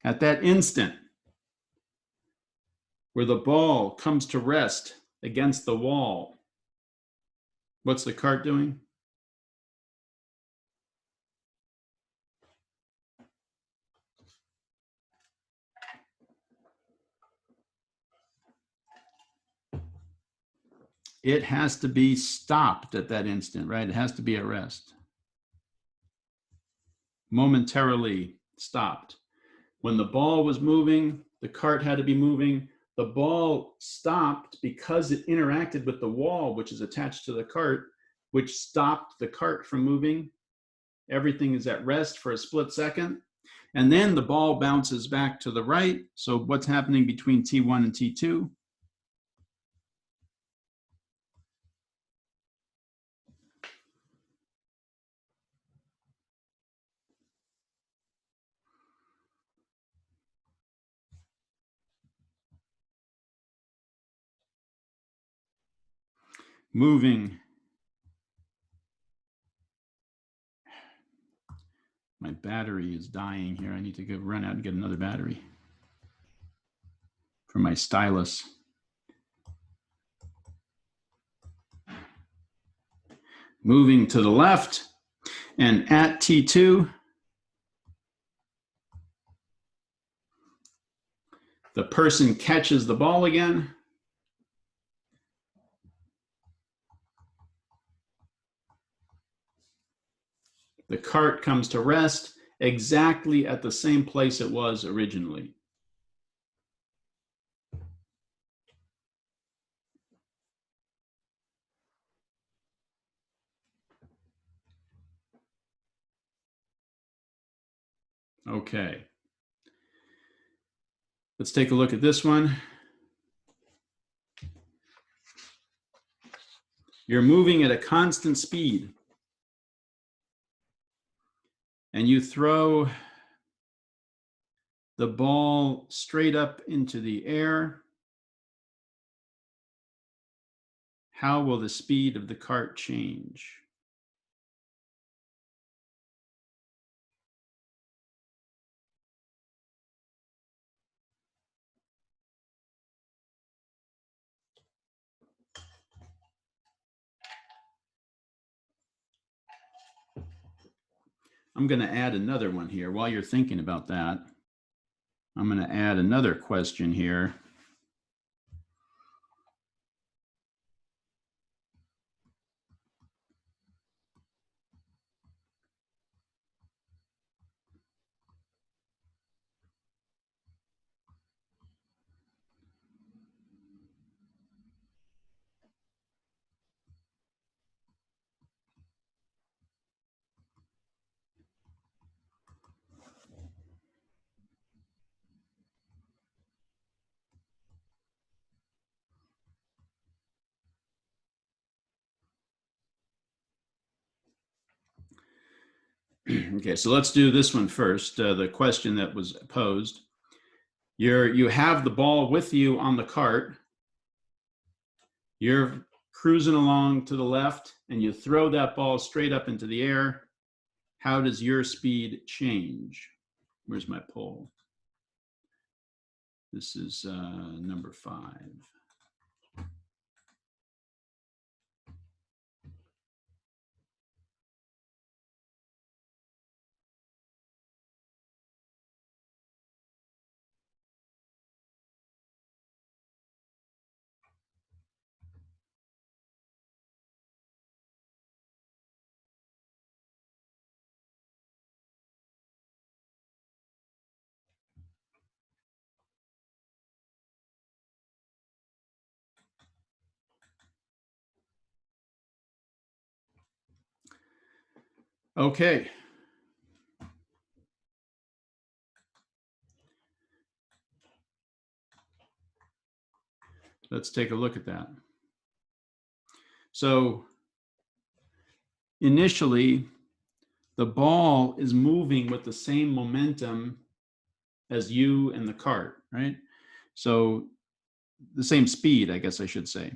at that instant where the ball comes to rest against the wall, what's the cart doing? It has to be stopped at that instant, right? It has to be at rest. Momentarily stopped. When the ball was moving, the cart had to be moving. The ball stopped because it interacted with the wall, which is attached to the cart, which stopped the cart from moving. Everything is at rest for a split second. And then the ball bounces back to the right. So what's happening between T1 and T2? Moving. My battery is dying here. I need to run out and get another battery for my stylus. Moving to the left, and at T2, the person catches the ball again cart comes to rest exactly at the same place it was originally. Okay. Let's take a look at this one. You're moving at a constant speed, and you throw the ball straight up into the air. How will the speed of the cart change? I'm going to add another one here. While you're thinking about that, I'm going to add another question here. Okay, so let's do this one first. The question that was posed. You have the ball with you on the cart. You're cruising along to the left, and you throw that ball straight up into the air. How does your speed change? Where's my poll? This is number 5. Okay. Let's take a look at that. So initially, the ball is moving with the same momentum as you and the cart, right? So the same speed, I guess I should say.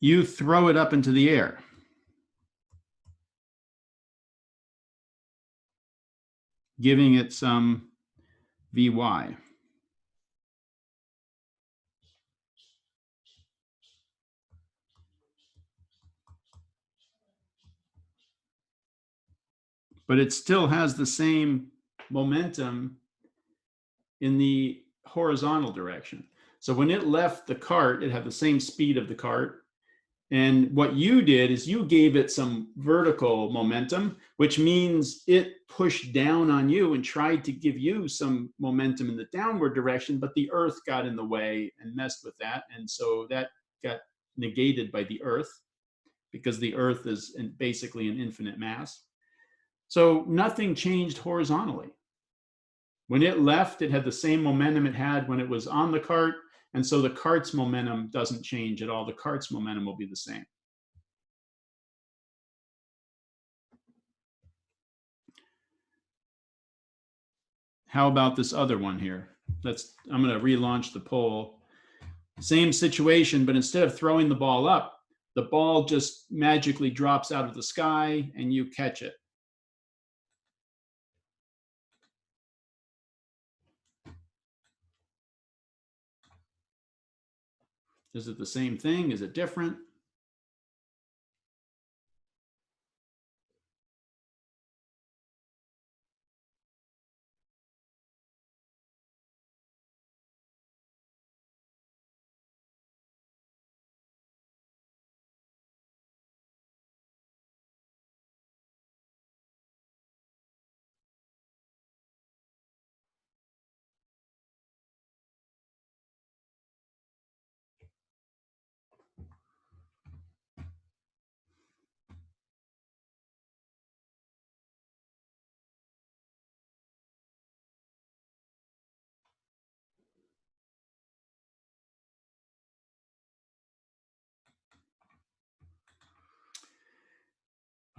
You throw it up into the air. Giving it some Vy. But it still has the same momentum in the horizontal direction. So when it left the cart, it had the same speed of the cart. And what you did is you gave it some vertical momentum, which means it pushed down on you and tried to give you some momentum in the downward direction, but the earth got in the way and messed with that. And so that got negated by the earth because the earth is basically an infinite mass. So nothing changed horizontally. When it left, it had the same momentum it had when it was on the cart. And so the cart's momentum doesn't change at all. The cart's momentum will be the same. How about this other one here? I'm going to relaunch the poll. Same situation, but instead of throwing the ball up, the ball just magically drops out of the sky and you catch it. Is it the same thing? Is it different?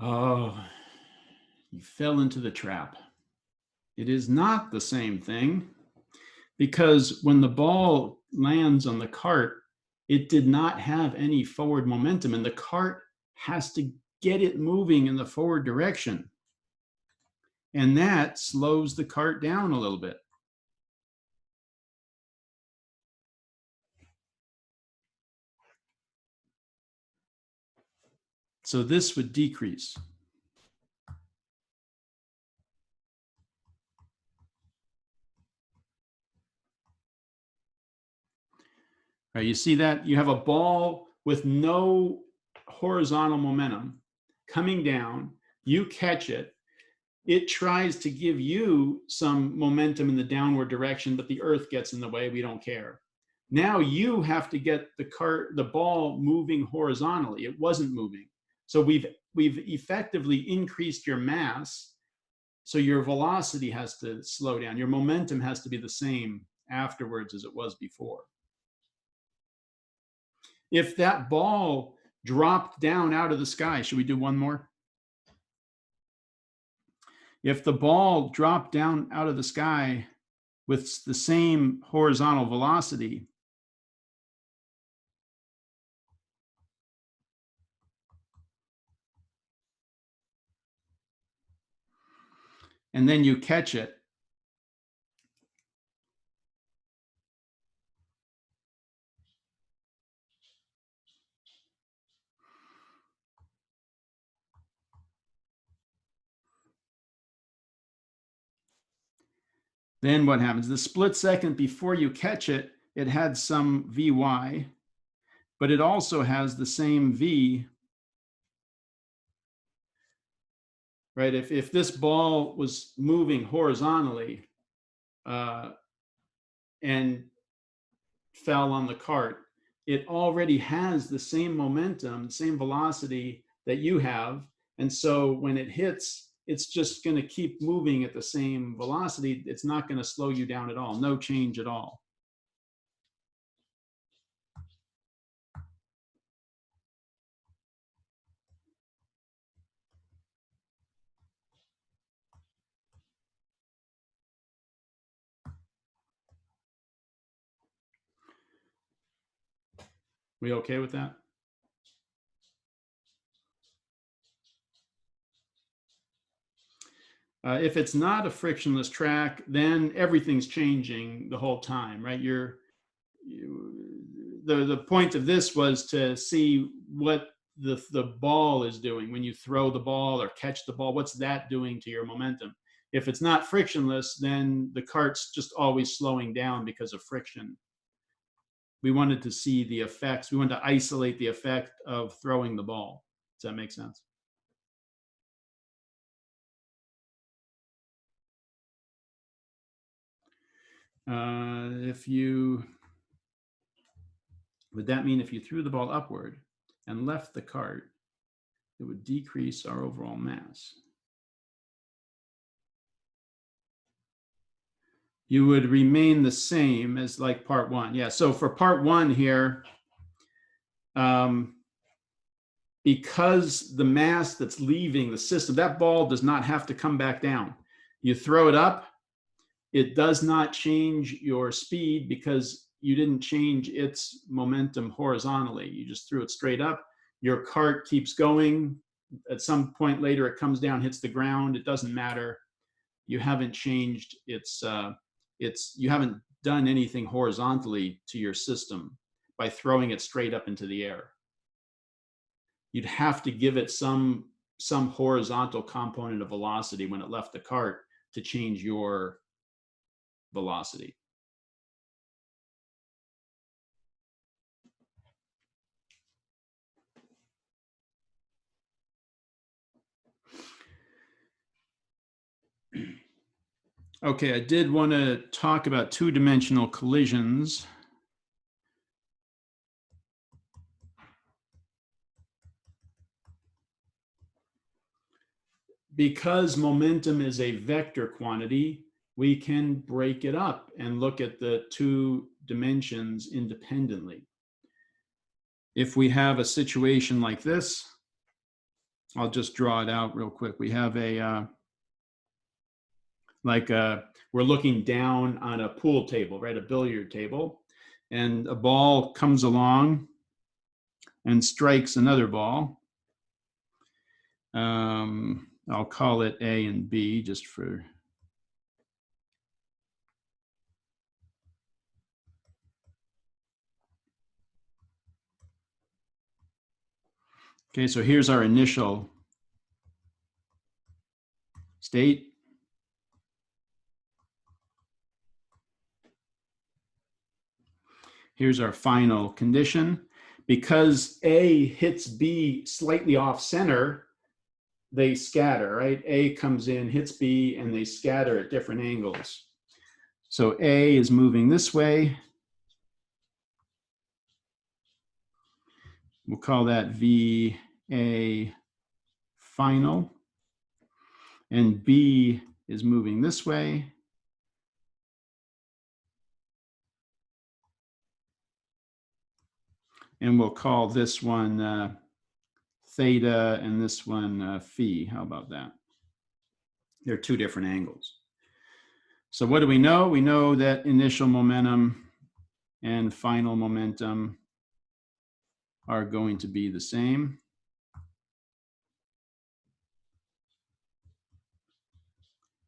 Oh, you fell into the trap. It is not the same thing, because when the ball lands on the cart, it did not have any forward momentum, and the cart has to get it moving in the forward direction. And that slows the cart down a little bit. So this would decrease. Right, you see that? You have a ball with no horizontal momentum coming down. You catch it. It tries to give you some momentum in the downward direction, but the earth gets in the way. We don't care. Now you have to get the ball moving horizontally. It wasn't moving. So we've effectively increased your mass. So your velocity has to slow down. Your momentum has to be the same afterwards as it was before. If that ball dropped down out of the sky, should we do one more? If the ball dropped down out of the sky with the same horizontal velocity, and then you catch it, then what happens? The split second before you catch it, it had some Vy, but it also has the same V, right? If this ball was moving horizontally and fell on the cart, it already has the same momentum, the same velocity that you have. And so when it hits, it's just going to keep moving at the same velocity. It's not going to slow you down at all. No change at all. We okay with that? If it's not a frictionless track, then everything's changing the whole time, right? The point of this was to see what the ball is doing when you throw the ball or catch the ball. What's that doing to your momentum? If it's not frictionless, then the cart's just always slowing down because of friction. We wanted to see the effects. We wanted to isolate the effect of throwing the ball. Does that make sense? Would that mean if you threw the ball upward and left the cart, it would decrease our overall mass? You would remain the same as like part one. Yeah, so for part one here, because the mass that's leaving the system, that ball does not have to come back down. You throw it up, it does not change your speed because you didn't change its momentum horizontally. You just threw it straight up. Your cart keeps going. At some point later, it comes down, hits the ground. It doesn't matter. You haven't changed you haven't done anything horizontally to your system by throwing it straight up into the air. You'd have to give it some horizontal component of velocity when it left the cart to change your velocity. Okay, I did want to talk about two-dimensional collisions. Because momentum is a vector quantity, we can break it up and look at the two dimensions independently. If we have a situation like this, I'll just draw it out real quick. We have a, we're looking down on a pool table, right? A billiard table. And a ball comes along and strikes another ball. I'll call it A and B just for. Okay, so here's our initial state. Here's our final condition. Because A hits B slightly off center, they scatter, right? A comes in, hits B, and they scatter at different angles. So A is moving this way. We'll call that VA final. And B is moving this way. And we'll call this one theta and this one phi. How about that? They're two different angles. So what do we know? We know that initial momentum and final momentum are going to be the same.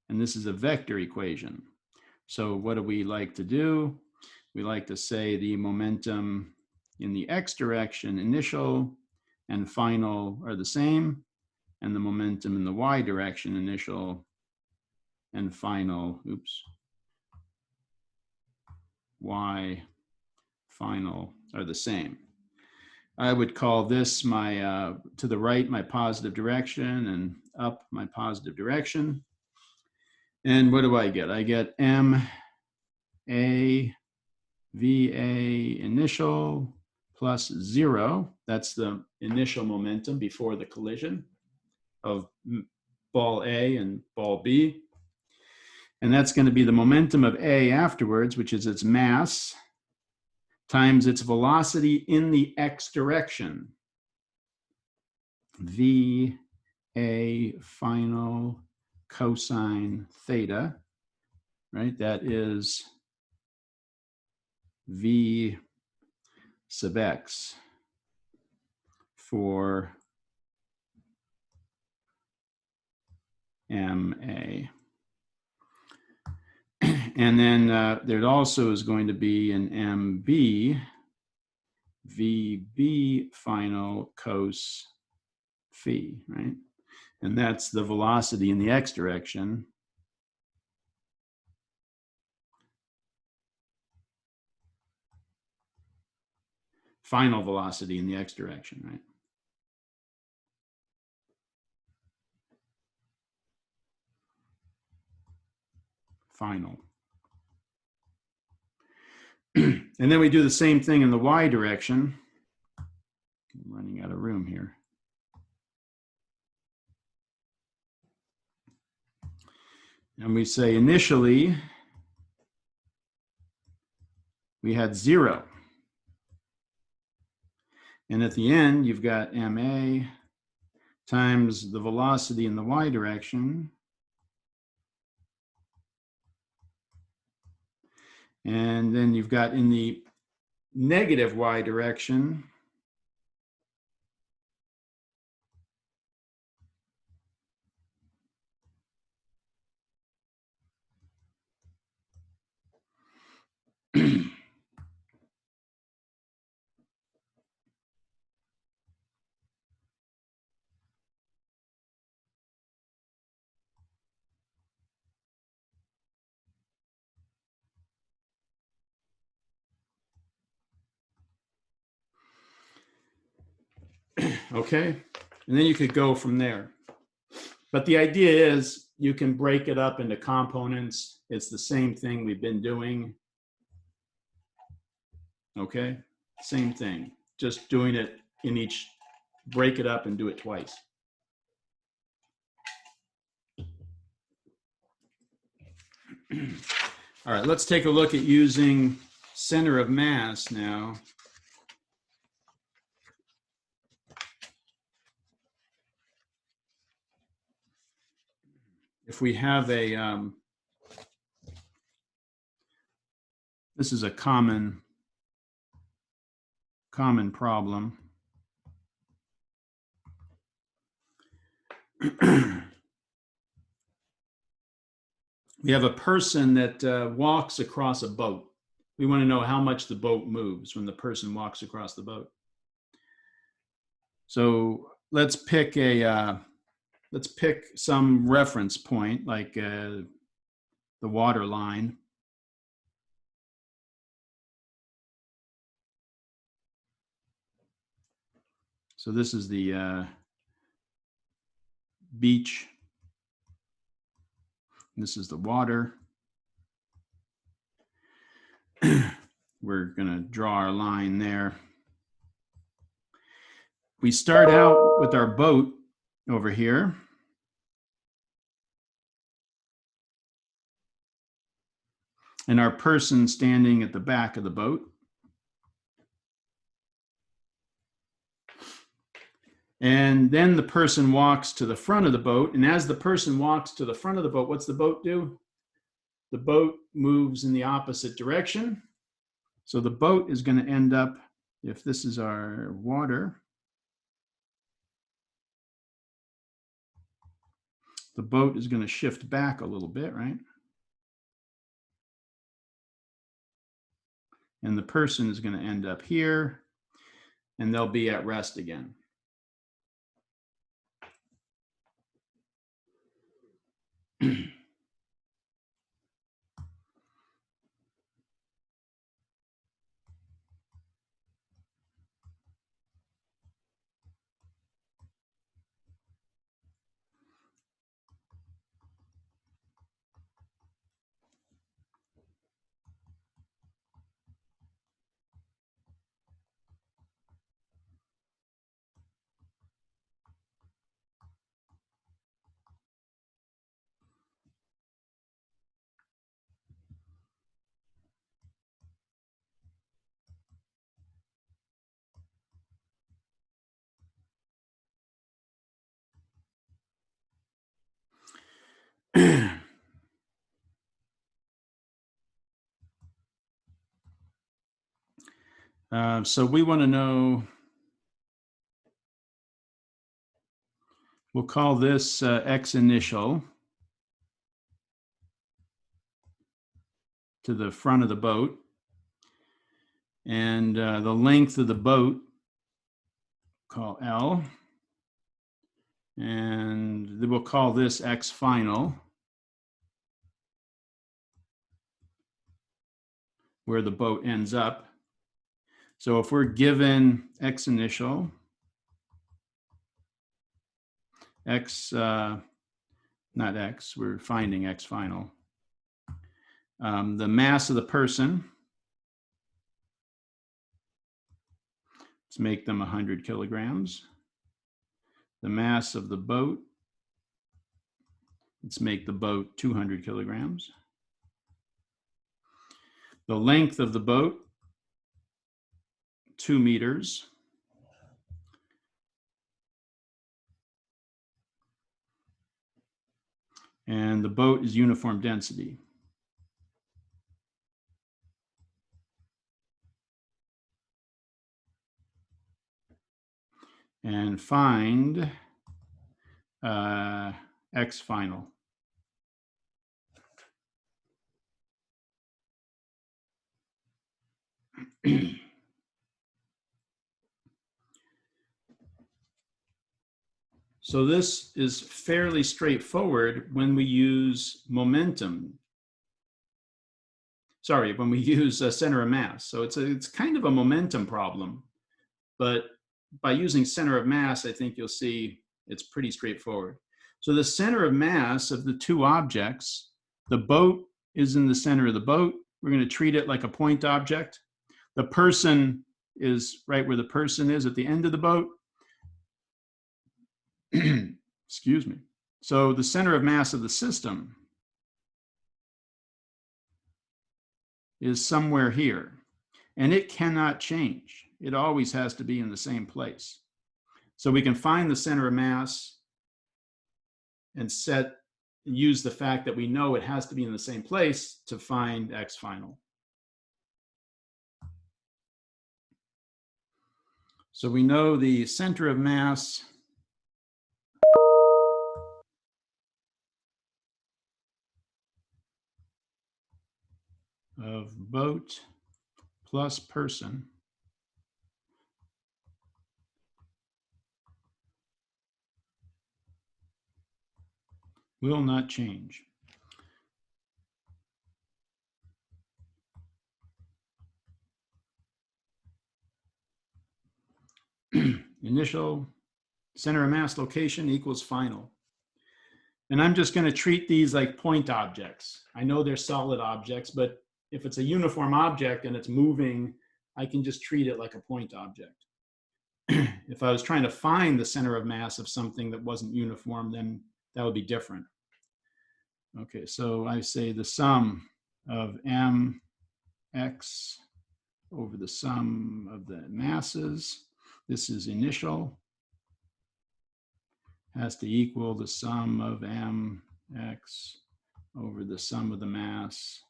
And this is a vector equation. So what do we like to do? We like to say the momentum in the x direction, initial and final, are the same, and the momentum in the y direction, initial and final, y final, are the same. I would call this my, to the right, my positive direction, and up my positive direction. And what do I get? I get M A VA initial plus 0. That's the initial momentum before the collision of ball A and ball B. And that's going to be the momentum of A afterwards, which is its mass, times its velocity in the x direction. VA final cosine theta, right? That is V sub x for MA. And then there also is going to be an MB, VB final cos phi, right? And that's the velocity in the x direction. Final velocity in the x direction, right? Final. And then we do the same thing in the y direction. I'm running out of room here. And we say initially, we had 0. And at the end, you've got MA times the velocity in the y direction. And then you've got in the negative y direction, okay? And then you could go from there. But the idea is you can break it up into components. It's the same thing we've been doing. Okay, same thing, just doing it in each, break it up and do it twice. All right, let's take a look at using center of mass now. if we have a, this is a common problem. We have a person that walks across a boat. We want to know how much the boat moves when the person walks across the boat. So let's pick some reference point, like the water line. So this is the beach. This is the water. We're going to draw our line there. We start out with our boat over here. And our person standing at the back of the boat. And then the person walks to the front of the boat. And as the person walks to the front of the boat, what's the boat do? The boat moves in the opposite direction. So the boat is going to end up, if this is our water, the boat is going to shift back a little bit, right? And the person is going to end up here, and they'll be at rest again. So we want to know, we'll call this X initial to the front of the boat. And the length of the boat, call L. And we'll call this X final, where the boat ends up. So if we're given X initial, X, not X, we're finding X final. The mass of the person, let's make them 100 kilograms. The mass of the boat, let's make the boat 200 kilograms. The length of the boat, 2 meters. And the boat is uniform density. And find X final. So this is fairly straightforward when we use momentum. Sorry, when we use a center of mass. So it's kind of a momentum problem, but by using center of mass, I think you'll see it's pretty straightforward. So the center of mass of the two objects, the boat is in the center of the boat. We're going to treat it like a point object. The person is right where the person is at the end of the boat. Excuse me. So the center of mass of the system is somewhere here, and it cannot change. It always has to be in the same place. So we can find the center of mass and set use the fact that we know it has to be in the same place to find x final. So we know the center of mass of boat plus person will not change. Initial center of mass location equals final. And I'm just going to treat these like point objects. I know they're solid objects, but if it's a uniform object and it's moving, I can just treat it like a point object. If I was trying to find the center of mass of something that wasn't uniform, then that would be different. Okay, so I say the sum of mx over the sum of the masses. This is initial, has to equal the sum of mx over the sum of the mass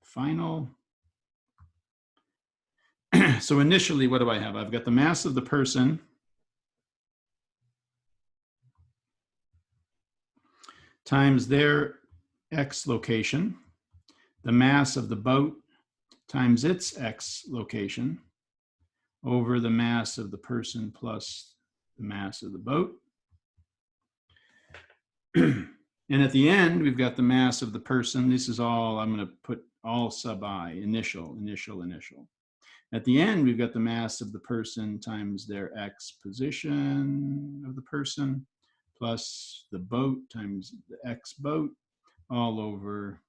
final. So initially, what do I have? I've got the mass of the person times their x location, the mass of the boat times its x location, over the mass of the person plus the mass of the boat. And at the end, we've got the mass of the person. This is all, I'm going to put all sub I, initial. At the end, we've got the mass of the person times their x position of the person, plus the boat times the x boat, all over.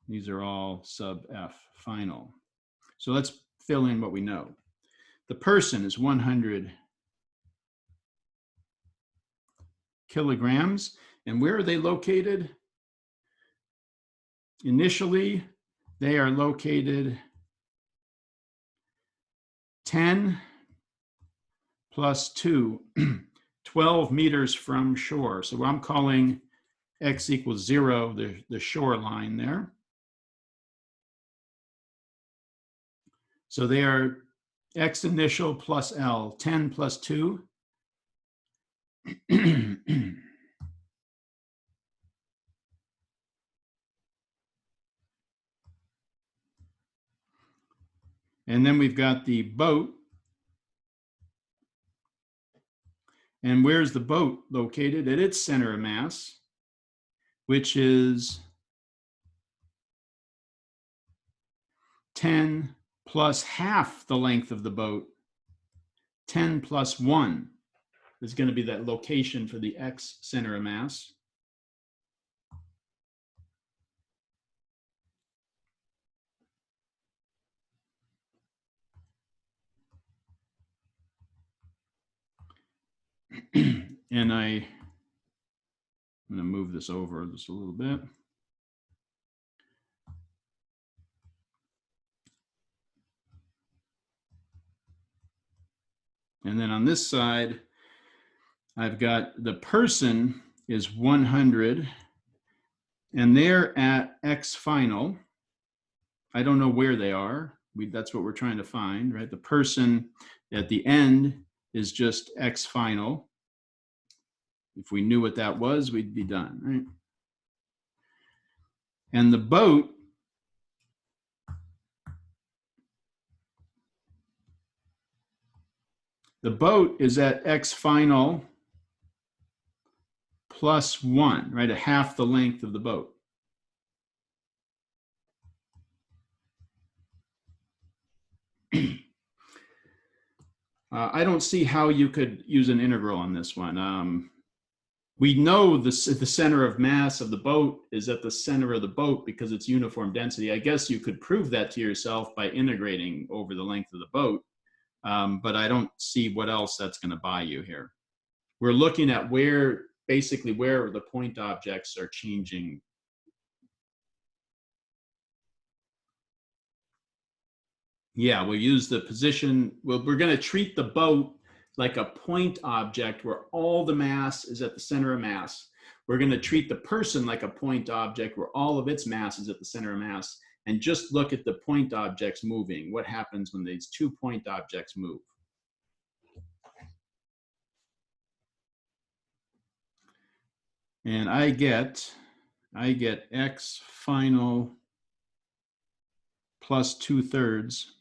These are all sub F final. So let's fill in what we know. The person is 100 kilograms. And where are they located? Initially, they are located 10 plus 2, 12 meters from shore. So I'm calling x equals 0, the shoreline there. So they are x initial plus L, 10 plus 2. And then we've got the boat. And where's the boat located? At its center of mass, which is 10 plus half the length of the boat. 10 plus 1 is going to be that location for the x center of mass. And I'm going to move this over just a little bit. And then on this side, I've got the person is 100, and they're at x final. I don't know where they are. That's what we're trying to find, right? The person at the end is just x final. If we knew what that was, we'd be done, right? And the boat is at x final plus 1, right? At half the length of the boat. I don't see how you could use an integral on this one. We know the center of mass of the boat is at the center of the boat because it's uniform density. I guess you could prove that to yourself by integrating over the length of the boat, but I don't see what else that's going to buy you here. We're looking at basically where the point objects are changing. Yeah, we'll use the position. Well, we're going to treat the boat like a point object where all the mass is at the center of mass. We're going to treat the person like a point object where all of its mass is at the center of mass, and just look at the point objects moving. What happens when these 2 point objects move? And I get x final plus 2/3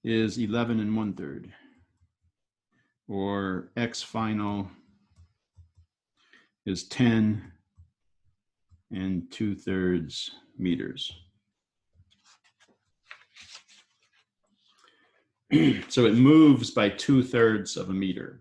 is 11 1/3, or x final is 10 2/3 meters. So it moves by 2/3 of a meter.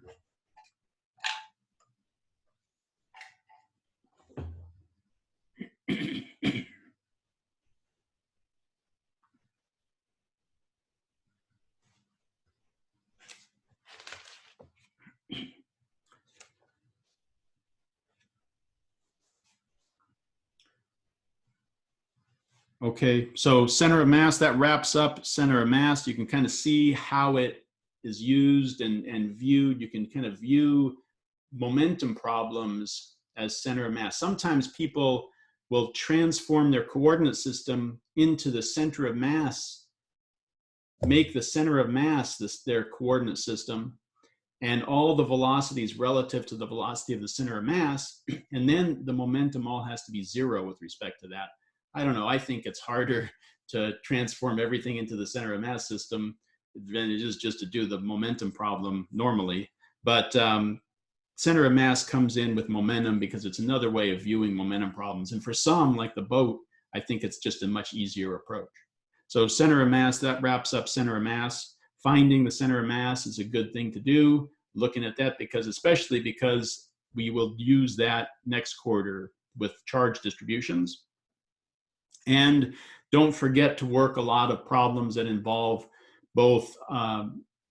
Okay, so center of mass, that wraps up center of mass. You can kind of see how it is used and viewed. You can kind of view momentum problems as center of mass. Sometimes people will transform their coordinate system into the center of mass, make the center of mass their coordinate system, and all the velocities relative to the velocity of the center of mass, and then the momentum all has to be 0 with respect to that. I don't know, I think it's harder to transform everything into the center of mass system than it is just to do the momentum problem normally. But center of mass comes in with momentum because it's another way of viewing momentum problems. And for some, like the boat, I think it's just a much easier approach. So center of mass, that wraps up center of mass. Finding the center of mass is a good thing to do, looking at that, because especially because we will use that next quarter with charge distributions. And don't forget to work a lot of problems that involve both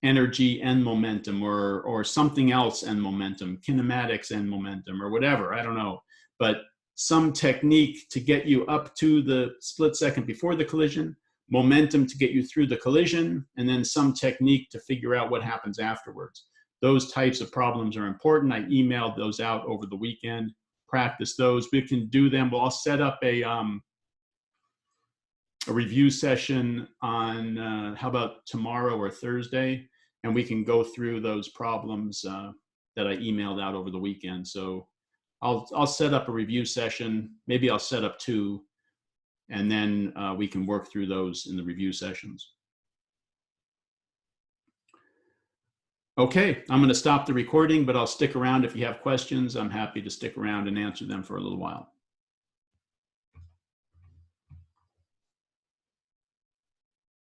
energy and momentum, or something else and momentum, kinematics and momentum, or whatever, I don't know. But some technique to get you up to the split second before the collision, momentum to get you through the collision, and then some technique to figure out what happens afterwards. Those types of problems are important. I emailed those out over the weekend. Practice those. We can do them. We'll set up a review session on how about tomorrow or Thursday, and we can go through those problems that I emailed out over the weekend. So I'll set up a review session. Maybe I'll set up 2, and then we can work through those in the review sessions. Okay, I'm going to stop the recording, but I'll stick around if you have questions. I'm happy to stick around and answer them for a little while.